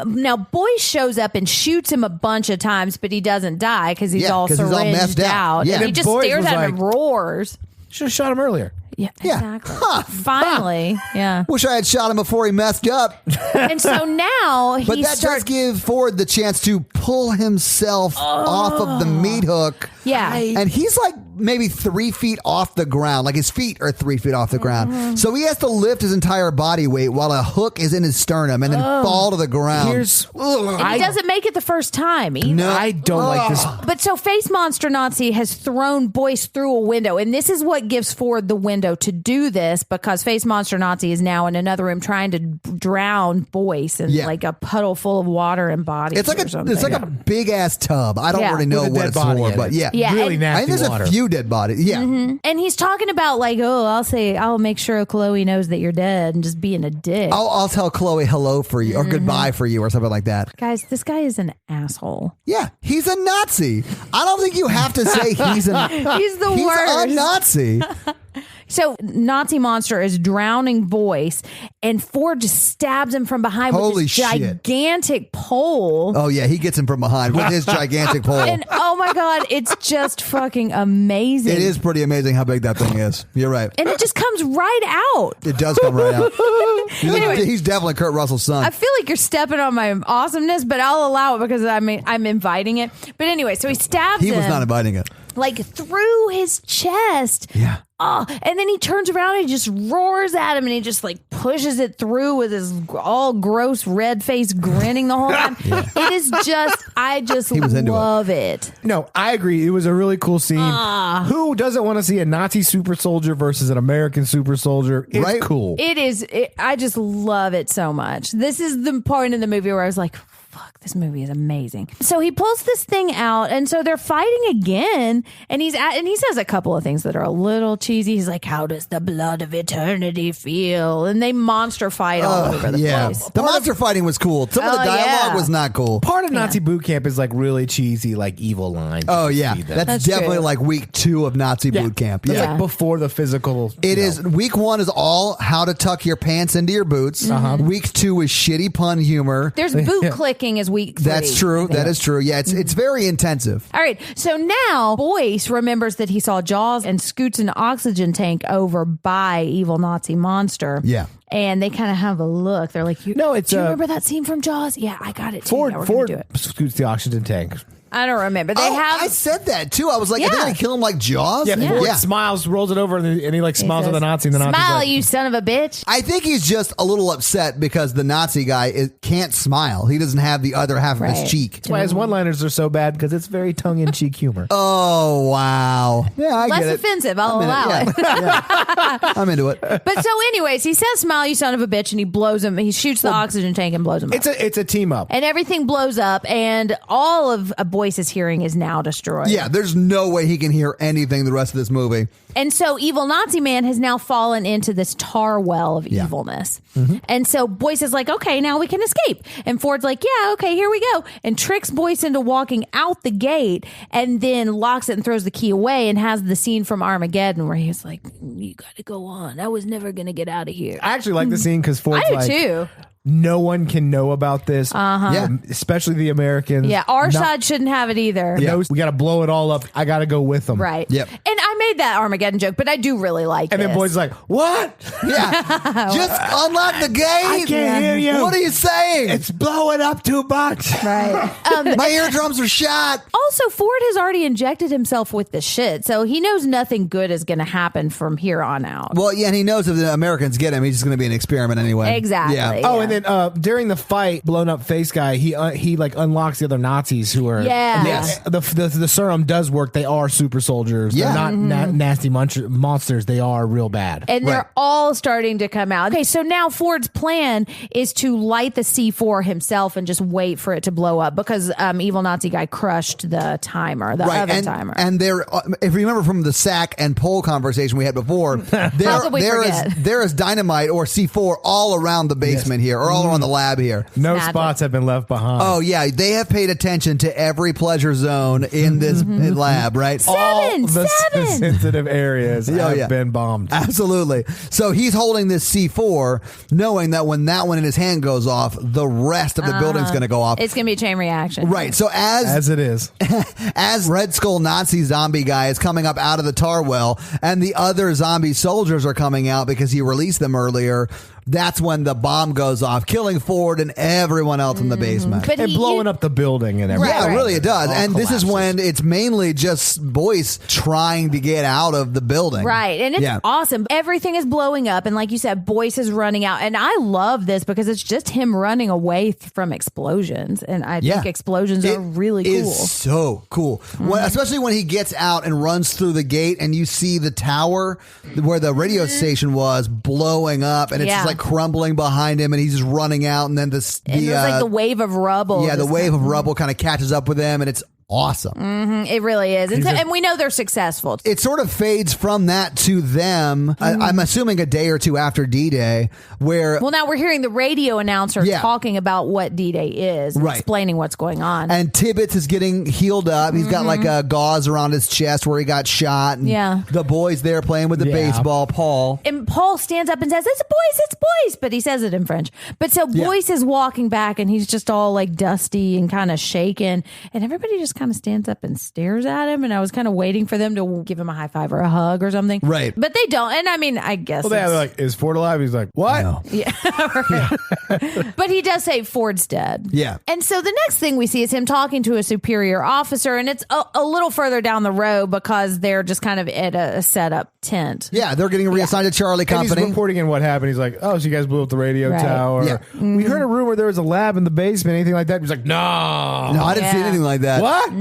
now Boyce shows up and shoots him a bunch of times, but he doesn't die because he's all 'cause he's all syringed messed out. Yeah. And he And just Boyce stares was at him and like- roars. Should have shot him earlier. Yeah, Yeah. exactly. Huh. Finally, yeah. Wish I had shot him before he messed up. And so now But he that does starts. give Ford the chance to pull himself off of the meat hook. Yeah. And he's like maybe 3 feet off the ground. Like his feet are 3 feet off the ground. So he has to lift his entire body weight while a hook is in his sternum and then fall to the ground. Here's And he doesn't make it the first time either. No. I don't like this. But so Face Monster Nazi has thrown Boyce through a window, and this is what gives Ford the window to do this, because Face Monster Nazi is now in another room trying to drown Boyce in like a puddle full of water and bodies. It's like a big ass tub. I don't Yeah. really know With a what dead it's body for, in but it. Yeah, Really and- I think nasty there's water. a few dead bodies. Yeah. And he's talking about like, oh, I'll make sure Chloe knows that you're dead, and just being a dick. I'll tell Chloe hello for you or goodbye for you or something like that. Guys, this guy is an asshole. Yeah, he's a Nazi. I don't think you have to say he's a He's the he's worst. a Nazi. So Nazi Monster is drowning Boyce, and Ford just stabs him from behind Holy with this shit. gigantic pole. Oh yeah, he gets him from behind with his gigantic pole. And oh my God, it's just fucking amazing. It is pretty amazing how big that thing is. You're right. And it just comes right out. It does come right out. Anyway. He's definitely Kurt Russell's son. I feel like you're stepping on my awesomeness, but I'll allow it because I'm inviting it. But anyway, so he stabs He him was not inviting it. like through his chest. Yeah. Oh, and then he turns around and he just roars at him and he just like pushes it through with his all gross red face grinning the whole time. It is just, I just was into love it. No, I agree. It was a really cool scene. Who doesn't want to see a Nazi super soldier versus an American super soldier? It's Right? cool. I just love it so much. This is the point in the movie where I was like, fuck, this movie is amazing. So he pulls this thing out, and so they're fighting again, and he says a couple of things that are a little cheesy. He's like, how does the blood of eternity feel? And they monster fight all over the place. The monster fighting was cool. Some of the dialogue was not cool. Part of Nazi boot camp is like really cheesy, like evil lines. Oh yeah, that's definitely true. like week 2 of Nazi boot camp. It's like before the physical. It is. Week 1 is all how to tuck your pants into your boots. Week 2 is shitty pun humor. There's boot clicking as week 3. That's true. That is true. Yeah, it's very intensive. All right. So now Boyce remembers that he saw Jaws and scoots an oxygen tank over by evil Nazi monster. Yeah. And they kind of have a look. They're like, do you remember that scene from Jaws? Yeah, I got it too. Ford do it. scoots the oxygen tank. I don't remember. They have. I said that too. I was like, are they going to kill him like Jaws? Yeah, Ford smiles, rolls it over, and he like smiles at the Nazi. And the Nazi's Smile, like, you son of a bitch. I think he's just a little upset because the Nazi guy can't smile. He doesn't have the other half of his cheek. That's why his one-liners are so bad, because it's very tongue-in-cheek humor. Oh, wow. Yeah, I Less get it. offensive. I'll allow it. I'm into it. But so, anyways, he says, "Smile, you son of a bitch," and he blows him. He shoots the oxygen tank and blows him up. It's a team up, and everything blows up, and all of Boyce's hearing is now destroyed. Yeah, there's no way he can hear anything the rest of this movie. And so evil Nazi man has now fallen into this tar well of evilness. And so Boyce is like, okay, now we can escape. And Ford's like, yeah, okay, here we go. And tricks Boyce into walking out the gate and then locks it and throws the key away and has the scene from Armageddon where he's like, you got to go on. I was never going to get out of here. I actually like the scene because Ford's I do too. No one can know about this. Yeah. Especially the Americans. Yeah, our side shouldn't have it either. Yeah. We got to blow it all up. I got to go with them. Right. Yep. And I made that Armageddon joke, but I do really like And this. then Boyd's like, what? Yeah. Just unlock the gate. I can't hear you. What are you saying? It's blowing up too much. Right. My eardrums are shot. Also, Ford has already injected himself with the shit, so he knows nothing good is going to happen from here on out. Well, yeah, and he knows if the Americans get him, he's just going to be an experiment anyway. Exactly. Yeah. Oh, and then during the fight, blown up face guy, he like unlocks the other Nazis who are the serum does work. They are super soldiers. Yeah. They're not nasty monsters. They are real bad. And they're all starting to come out. Okay, so now Ford's plan is to light the C4 himself and just wait for it to blow up because evil Nazi guy crushed the timer, the oven timer. And there, if you remember from the sack and pole conversation we had before, there is dynamite or C4 all around the basement here, or all around the lab here. No spots have been left behind. Oh yeah, they have paid attention to every pleasure zone in this lab, right? All the sensitive areas have been bombed. Absolutely. So he's holding this C4, knowing that when that one in his hand goes off, the rest of the building's going to go off. It's going to be a chain reaction. Right. So as it is, as Red Skull Nazi zombie guy is coming up out of the tar well, and the other zombie soldiers are coming out because he released them earlier, that's when the bomb goes off, killing Ford and everyone else in the basement. And blowing up the building and everything. Yeah, really it does. All And collapses. this is when it's mainly just Boyce trying to get out of the building. Right. And it's awesome. Everything is blowing up. And like you said, Boyce is running out. And I love this because it's just him running away from explosions. And I think explosions are really cool. It is so cool. Especially when he gets out and runs through the gate and you see the tower where the radio station was blowing up and it's just like crumbling behind him and he's just running out and then it's like the wave of rubble. Yeah, the wave of rubble kind of catches up with him and it's awesome. It really is. And we know they're successful. It sort of fades from that to them. I'm assuming a day or two after D-Day where... Well, now we're hearing the radio announcer talking about what D-Day is and explaining what's going on. And Tibbetts is getting healed up. He's got like a gauze around his chest where he got shot. And the boy's there playing with the baseball, Paul. And Paul stands up and says, it's Boyce, but he says it in French. But so Boyce is walking back and he's just all like dusty and kind of shaken. And everybody just kind of stands up and stares at him, and I was kind of waiting for them to give him a high five or a hug or something. Right. But they don't. And I mean, I guess. Well, they're like, is Ford alive? He's like, what? No. Yeah. But he does say Ford's dead. Yeah. And so the next thing we see is him talking to a superior officer, and it's a little further down the road because they're just kind of at a setup tent. Yeah, they're getting reassigned to Charlie And Company. he's reporting in what happened. He's like, oh, so you guys blew up the radio tower. Yeah. We heard a rumor there was a lab in the basement, anything like that. He's like, no. No, I didn't see anything like that. What?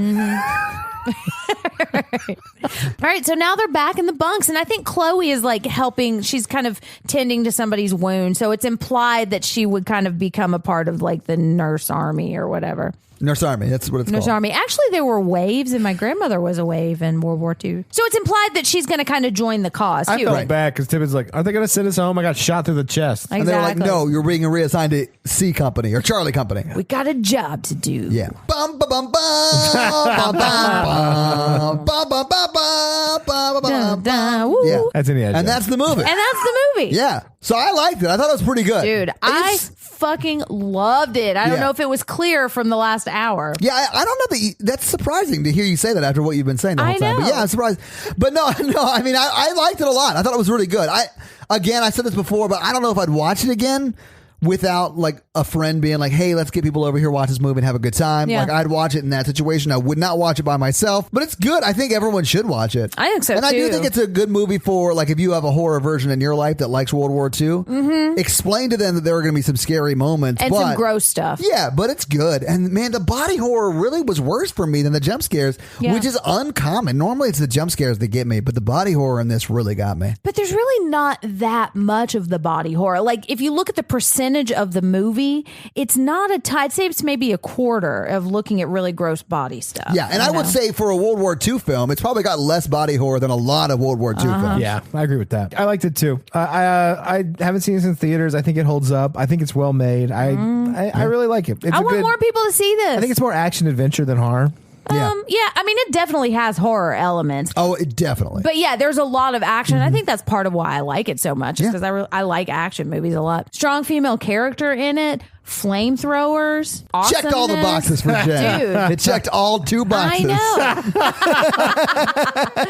right. So now they're back in the bunks, and I think Chloe is like helping. She's kind of tending to somebody's wound, so it's implied that she would kind of become a part of like the nurse army or whatever. Nurse Army, that's what it's Nurse called. Army. Actually, there were waves, and my grandmother was a wave in World War II. So it's implied that she's going to kind of join the cause, too. I felt bad because Tibbet's like, are they going to send us home? I got shot through the chest. Exactly. And they were like, no, you're being reassigned to C Company or Charlie Company. We got a job to do. Yeah. Bum, ba, bum, bum, bum, bum, bum, bum, bum, bum, bum, Dun, dun, woo. Yeah. That's in the edge. And that's the movie. And that's the movie. Yeah. So I liked it. I thought it was pretty good. Dude, I It's- fucking loved it. I don't Yeah. know if it was clear from the last hour. Yeah, I don't know that that's surprising to hear you say that after what you've been saying the whole I time. But know. yeah, I'm surprised. But no, I mean, I liked it a lot. I thought it was really good. I said this before, but I don't know if I'd watch it again without like a friend being like, hey, let's get people over here, watch this movie and have a good time. Yeah. Like I'd watch it in that situation. I would not watch it by myself, but it's good. I think everyone should watch it. I think so, And I do too. think it's a good movie for like if you have a horror version in your life that likes World War II, explain to them that there are going to be some scary moments. And but, some gross stuff. Yeah, but it's good. And man, the body horror really was worse for me than the jump scares, Yeah. which is uncommon. Normally it's the jump scares that get me, but the body horror in this really got me. But there's really not that much of the body horror. Like, if you look at the percentage of the movie, it's not I'd say it's maybe a quarter of looking at really gross body stuff. Yeah, and I would say for a World War II film, it's probably got less body horror than a lot of World War II films. Yeah, I agree with that. I liked it too. I haven't seen it in theaters. I think it holds up. I think it's well made. I really like it. It's I want more people to see this. I think it's more action adventure than horror. Yeah. Yeah, I mean, it definitely has horror elements. Oh, it definitely. But yeah, there's a lot of action. I think that's part of why I like it so much, Yeah. because I like action movies a lot. Strong female character in it, flamethrowers, awesomeness. Checked all the boxes for Jen. Dude. It checked all 2 boxes. I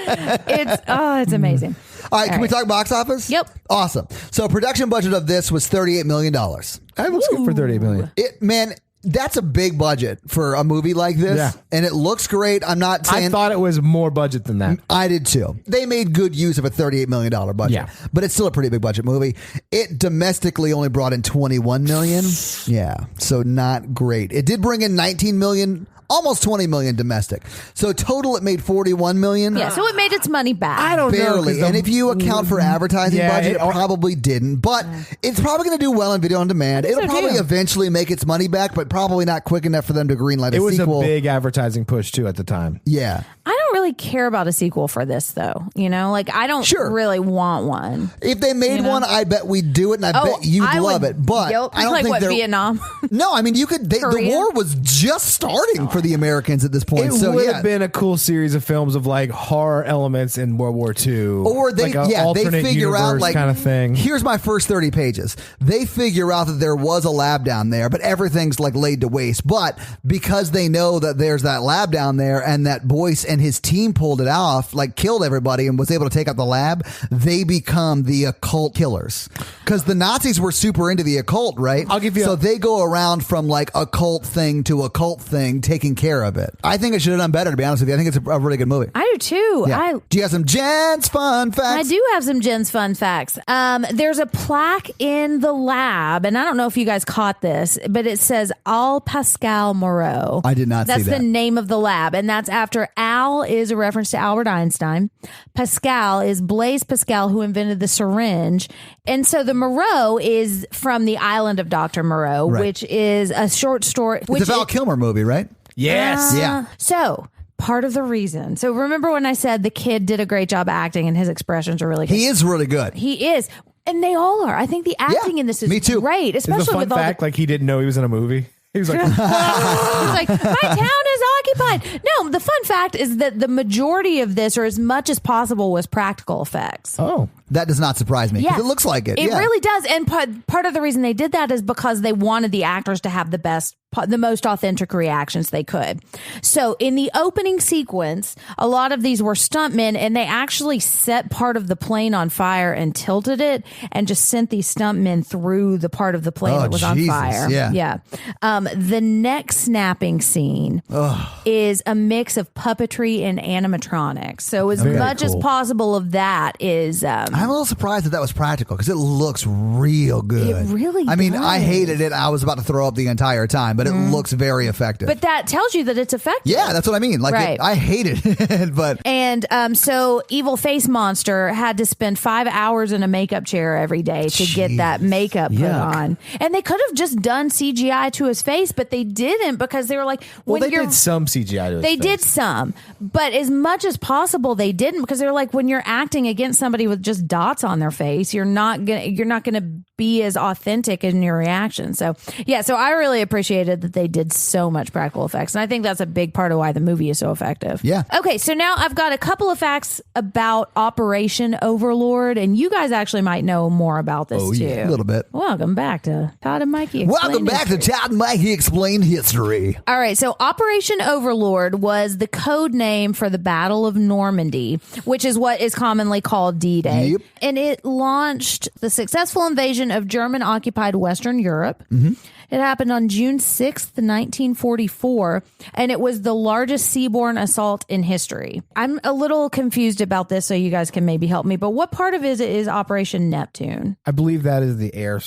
know. It's amazing. All right, can we right. talk box office? Yep. Awesome. So production budget of this was $38 million. That looks good for $38 million. Man, that's a big budget for a movie like this. Yeah. And it looks great. I'm not saying... I thought it was more budget than that. I did too. They made good use of a $38 million budget. Yeah. But it's still a pretty big budget movie. It domestically only brought in $21 million. Yeah. So not great. It did bring in $19 million, almost $20 million domestic. So total it made $41 million. Yeah, so it made its money back. I don't know. Barely. 'cause And if you account for advertising Yeah, budget, it it- probably didn't. But it's probably going to do well in video on demand. It'll so, probably too. eventually make its money back, but probably not quick enough for them to greenlight a it was sequel. a big advertising push too at the time. Yeah. I don't really care about a sequel for this, though. You know, like, I don't Sure. really want one. If they made You know? one, I bet we'd do it, and I bet you'd love it. But Yep. I don't like think what, they're Vietnam? No, I mean you could. The Korea? war was just starting for the Americans at this point. It So would yeah, have been a cool series of films of like horror elements in World War II, or they like a they alternate figure out universe like kind of thing. Here's my first 30 pages. They figure out that there was a lab down there, but everything's like laid to waste. But because they know that there's that lab down there, and that Boyce and his team pulled it off, like killed everybody and was able to take out the lab, they become the occult killers. Because the Nazis were super into the occult, right? I'll give you So a- they go around from like occult thing to occult thing, taking care of it. I think it should have done better, to be honest with you. I think it's a really good movie. I do too. Yeah. Do you have some Jen's fun facts? I do have some Jen's fun facts. There's a plaque in the lab, and I don't know if you guys caught this, but it says Al Pascal Moreau. I did not see That's that. the name of the lab, and that's after Al is a reference to Albert Einstein. Pascal is Blaise Pascal, who invented the syringe. And so the Moreau is from the island of Dr. Moreau, Right. which is a short story. It's a Val Kilmer movie, right? Yes. Yeah. So part of the reason. So remember when I said the kid did a great job acting and his expressions are really good? He is really good. He is. And they all are. I think the acting in this is me too. great, Is the especially fun with all fact the... like he didn't know he was in a movie? He was like, He's like, my town is occupied. No, the fun fact is that the majority of this, or as much as possible, was practical effects. oh. That does not surprise me, 'cause it looks like it. It yeah. really does. And part of the reason they did that is because they wanted the actors to have the most authentic reactions they could. So in the opening sequence, a lot of these were stuntmen, and they actually set part of the plane on fire and tilted it and just sent these stuntmen through the part of the plane Oh, that was on Jesus. fire. Yeah. The neck snapping scene is a mix of puppetry and animatronics. So as Very much as cool. possible of that is... I'm a little surprised that was practical because it looks real good. It really I mean, does. I hated it. I was about to throw up the entire time, but it looks very effective. But that tells you that it's effective. Yeah, that's what I mean. Like, Right. I hated it, but And so Evil Face Monster had to spend 5 hours in a makeup chair every day to get that makeup put on. And they could have just done CGI to his face, but they didn't because they were like, Well, they did some CGI to his They face. did some, but as much as possible, they didn't because they're like, when you're acting against somebody with just dots on their face, you're not gonna be as authentic in your reaction. So yeah, so I really appreciated that they did so much practical effects, and I think that's a big part of why the movie is so effective. Yeah. Okay, so now I've got a couple of facts about Operation Overlord, and you guys actually might know more about this too. a little bit. Welcome back to Todd and Mikey. Welcome Explain back to History. Todd and Mikey Explain History. All right, so Operation Overlord was the code name for the Battle of Normandy, which is what is commonly called D-Day. Yep. And it launched the successful invasion of German-occupied Western Europe. It happened on June 6th, 1944, and it was the largest seaborne assault in history. I'm a little confused about this, so you guys can maybe help me, but what part of it is Operation Neptune? I believe that is the air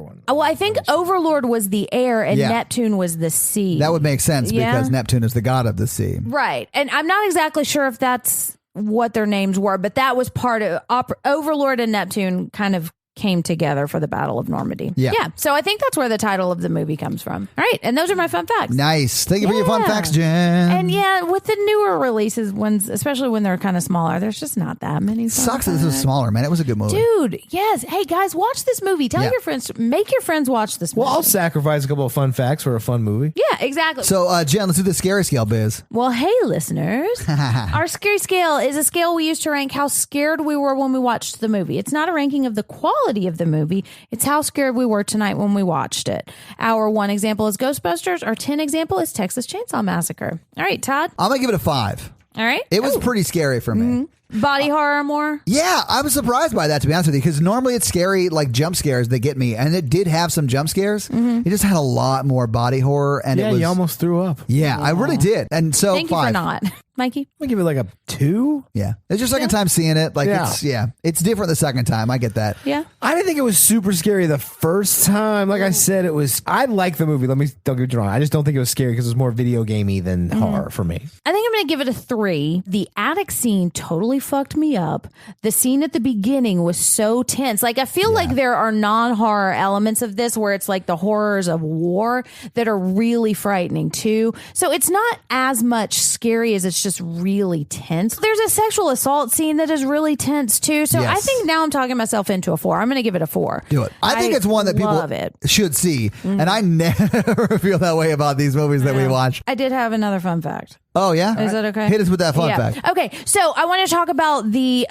one. Well, I think Overlord was the air and Yeah. Neptune was the sea. That would make sense Yeah. because Neptune is the god of the sea. Right. And I'm not exactly sure if that's what their names were, but that was part of Overlord and Neptune kind of came together for the Battle of Normandy. Yeah. So I think that's where the title of the movie comes from. All right. And those are my fun facts. Nice. Thank you for your fun Yeah. facts, Jen. And yeah, with the newer releases, especially when they're kind of smaller, there's just not that many. fun Sucks that this was facts. smaller, man. It was a good movie. Dude, yes. Hey, guys, watch this movie. Tell Yeah. your friends, make your friends watch this movie. Well, I'll sacrifice a couple of fun facts for a fun movie. Yeah, exactly. So, Jen, let's do the scary scale, biz. Well, hey, listeners. Our scary scale is a scale we use to rank how scared we were when we watched the movie. It's not a ranking of the quality of the movie. It's how scared we were tonight when we watched it. Our 1 example is Ghostbusters. Our 10 example is Texas Chainsaw Massacre. All right, Todd. I'm going to give it a 5. All right. It was pretty scary for me. Body horror more? Yeah, I was surprised by that, to be honest with you, because normally it's scary, like jump scares that get me, and it did have some jump scares. It just had a lot more body horror, and Yeah, it was. you almost threw up. Yeah, I really did, and so Thank you 5. for not. Mikey? I'm gonna give it like a 2. Yeah, it's your second time seeing it. Like, Yeah. it's different the second time. I get that. Yeah. I didn't think it was super scary the first time. Like I said, it was. I like the movie. Don't get me wrong. I just don't think it was scary because it was more video gamey than horror for me. I think I'm going to give it a 3. The attic scene totally fucked me up. The scene at the beginning was so tense. Like, I feel like there are non-horror elements of this where it's like the horrors of war that are really frightening too. So it's not as much scary as it's just really tense. There's a sexual assault scene that is really tense too. So I Yes. think now I'm talking myself into a 4. I'm going to give it a 4. Do it. I think it's one that people love it. should see, and I never feel that way about these movies that we watch. I did have another fun fact. Oh yeah, Is that okay? Hit us with that fun fact. Okay, so I want to talk about the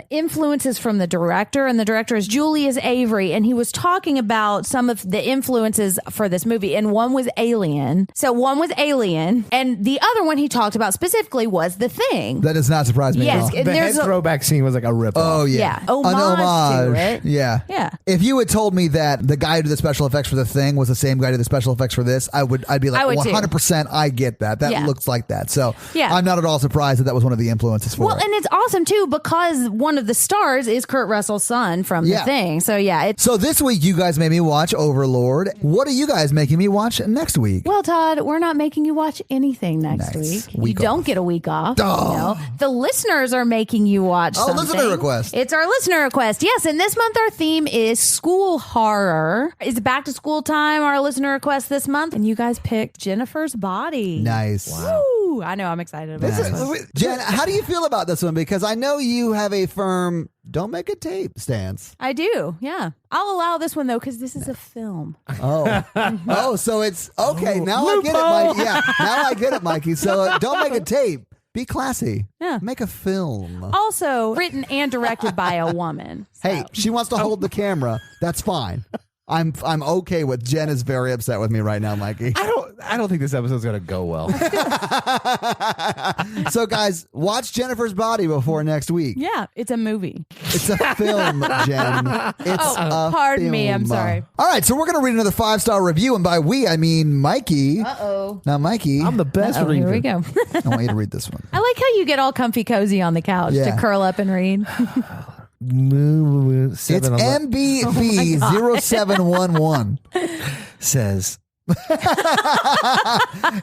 influences from the director, and the director is Julius Avery, and he was talking about some of the influences for this movie, and one was Alien. So one was Alien, and the other one he talked about specifically was The Thing. That does not surprise me Yes, at all. The head there's a- throwback scene was like a rip. Oh yeah, Yeah, homage to it. Yeah, Yeah. If you had told me that the guy who did the special effects for The Thing was the same guy who did the special effects for this, I'd be like, I would too. 100%. I get that. That Yeah. looks like that. So Yeah. I'm not at all surprised that was one of the influences for Well, it. and it's awesome too because one of the stars is Kurt Russell's son from Yeah. The Thing. So yeah, it's So this week you guys made me watch Overlord. What are you guys making me watch next week? well, Todd, we're not making you watch anything next Nice. week. Week You don't off. get a week off. Oh. No. The listeners are making you watch Oh, something. listener request. It's our listener request. Yes, and this month our theme is school horror. It's back to school time, our listener request this month. And you guys picked Jennifer's Body. Nice. Woo! I know, I'm excited about this. Jen, how do you feel about this one? Because I know you have a firm don't make a tape stance. I do, yeah. I'll allow this one though, because this is a film. Oh, oh, so it's okay. Now I get it, Mikey. Yeah, now I get it, Mikey. So don't make a tape. Be classy. Yeah. Make a film. Also written and directed by a woman. So. Hey, she wants to hold the camera. That's fine. I'm okay with. Jen is very upset with me right now, Mikey. I don't think this episode's gonna go well. So, guys, watch Jennifer's Body before next week. Yeah, it's a movie. It's a film, Jen. It's a Pardon me, I'm film. sorry. All right, so we're going to read another 5-star review, and by we, I mean Mikey. Uh-oh. Now, Mikey, I'm the best Oh, reader. here we go. I want you to read this one. I like how you get all comfy cozy on the couch Yeah. to curl up and read. It's MBB0711. says, He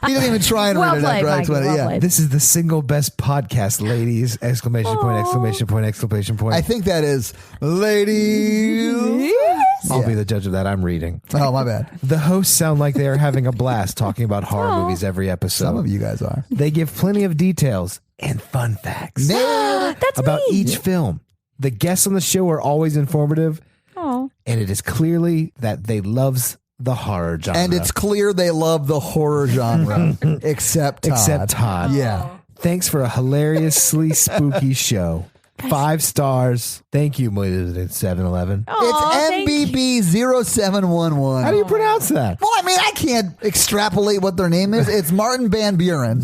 didn't even try and read it after I explained it. Yeah. this is the single best podcast, ladies! Exclamation point! Exclamation point! Exclamation point! I think that is ladies. I'll be the judge of that. I'm reading. Oh, my bad. The hosts sound like they are having a blast talking about horror movies every episode. Some of you guys are. They give plenty of details and fun facts That's about me. each film. The guests on the show are always informative, Oh. and it is clearly that they loves the horror genre. And it's clear they love the horror genre, except Todd. Yeah. Thanks for a hilariously spooky show. 5 stars. Thank you, 7-Eleven. Aw, It's MBB0711. How do you pronounce that? Well, I mean, I can't extrapolate what their name is. It's Martin Van Buren.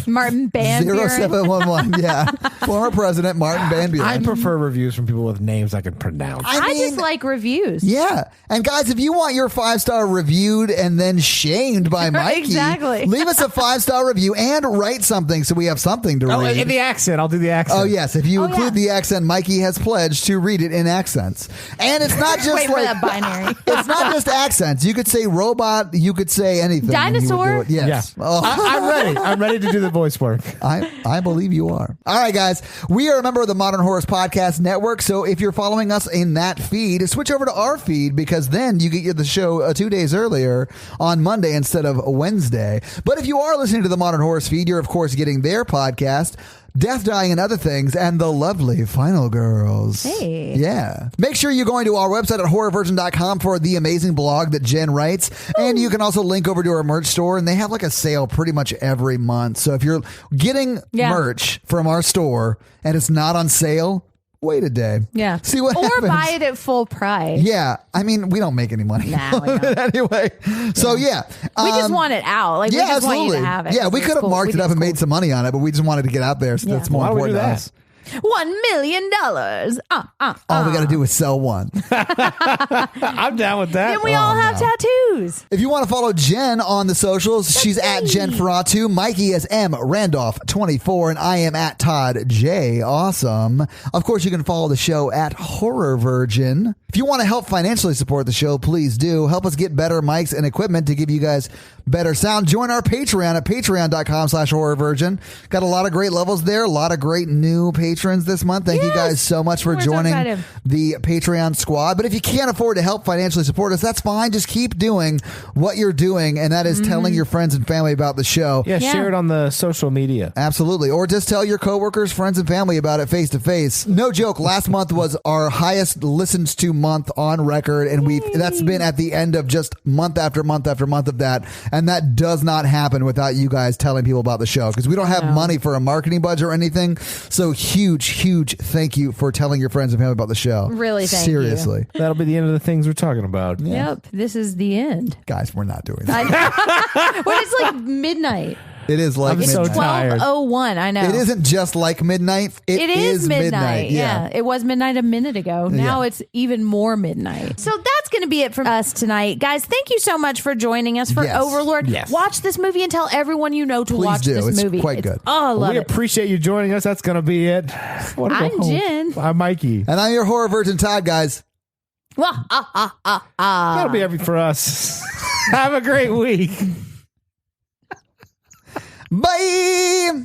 Martin Van Buren. 0711. Yeah. Former President Martin Van Buren. I prefer reviews from people with names I can pronounce. I just like reviews. Yeah. And guys, if you want your 5-star reviewed and then shamed by Mikey, Exactly. leave us a 5-star review and write something so we have something to read. In the accent. I'll do the accent. Oh, yes. If you include yeah. the accent, Mikey has pledged to read it in accents. And it's not just Wait for like that binary. it's not just accents. You could say robot, you could say anything. and he would Dinosaur? do it. Yes. Yeah. Oh. I'm ready. I'm ready to do the voice work. I believe you are. All right, guys. We are a member of the Modern Horrors Podcast Network. So if you're following us in that feed, switch over to our feed because then you get the show 2 days earlier on Monday instead of Wednesday. But if you are listening to the Modern Horrors feed, you're, of course, getting their podcast, Death, Dying, and Other Things, and the lovely Final Girls. Hey. Yeah. Make sure you're going to our website at horrorvirgin.com for the amazing blog that Jen writes. And you can also link over to our merch store, and they have like a sale pretty much every month. So if you're getting merch from our store and it's not on sale, wait a day. Yeah. See what or happens. buy it at full price. Yeah. I mean, we don't make any money. Nah, we don't. Anyway. So, yeah. We just want it out. Like, we just want you to have it. Yeah, we It's could have cool. marked We it up think and it's made some money on it, but we just wanted to get out there. So that's more Why would we important do to that? us. $1 million. All we got to do is sell one. I'm down with that. Then we all have tattoos. If you want to follow Jen on the socials, she's at Jen Ferratu. Mikey is M Randolph24, and I am at Todd J. Awesome. Of course, you can follow the show at Horror Virgin. If you want to help financially support the show, please do. Help us get better mics and equipment to give you guys better sound. Join our Patreon at patreon.com/horrorvirgin. Got a lot of great levels there. A lot of great new patrons this month. Thank you guys so much for We're so joining excited. the Patreon squad. But if you can't afford to help financially support us, that's fine. Just keep doing what you're doing, and that is telling your friends and family about the show. Yeah, share it on the social media. Absolutely. Or just tell your coworkers, friends, and family about it face to face. No joke. Last month was our highest listens to month on record, and that's been at the end of just month after month after month of that. And that does not happen without you guys telling people about the show because we don't have money for a marketing budget or anything. So huge thank you for telling your friends and family about the show. Really, thank you. Seriously. That'll be the end of the things we're talking about. Yep. This is the end. Guys, we're not doing that. When it's like midnight. It is like I'm midnight. so tired. 12:01. I know. It isn't just like midnight. It is midnight. Yeah. It was midnight a minute ago. Now it's even more midnight. So that's going to be it from us tonight. Guys, thank you so much for joining us for Yes. Overlord. Yes. Watch this movie and tell everyone you know to Please watch do. this It's movie. quite good. Oh, I love We it. appreciate you joining us. That's going to be it. I'm Jen. I'm Mikey. And I'm your horror virgin Todd, guys. That'll be everything for us. Have a great week. Bye,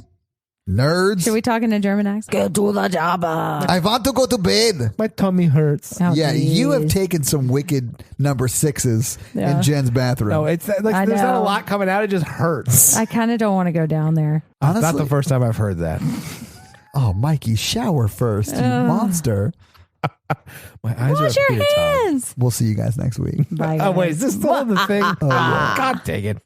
nerds. Should we talk in a German accent? Get to the job. I want to go to bed. My tummy hurts. Oh, Yeah, you have geez. taken some wicked number 6s Yeah. in Jen's bathroom. No, it's like I there's not a know. lot coming out. It just hurts. I kind of don't want to go down there. Honestly, Not the first time I've heard that. oh, Mikey, shower first, you monster. My eyes are Wash your up here, Todd. hands. We'll see you guys next week. Bye. Oh, wait, guys. is this still the thing? God dang it.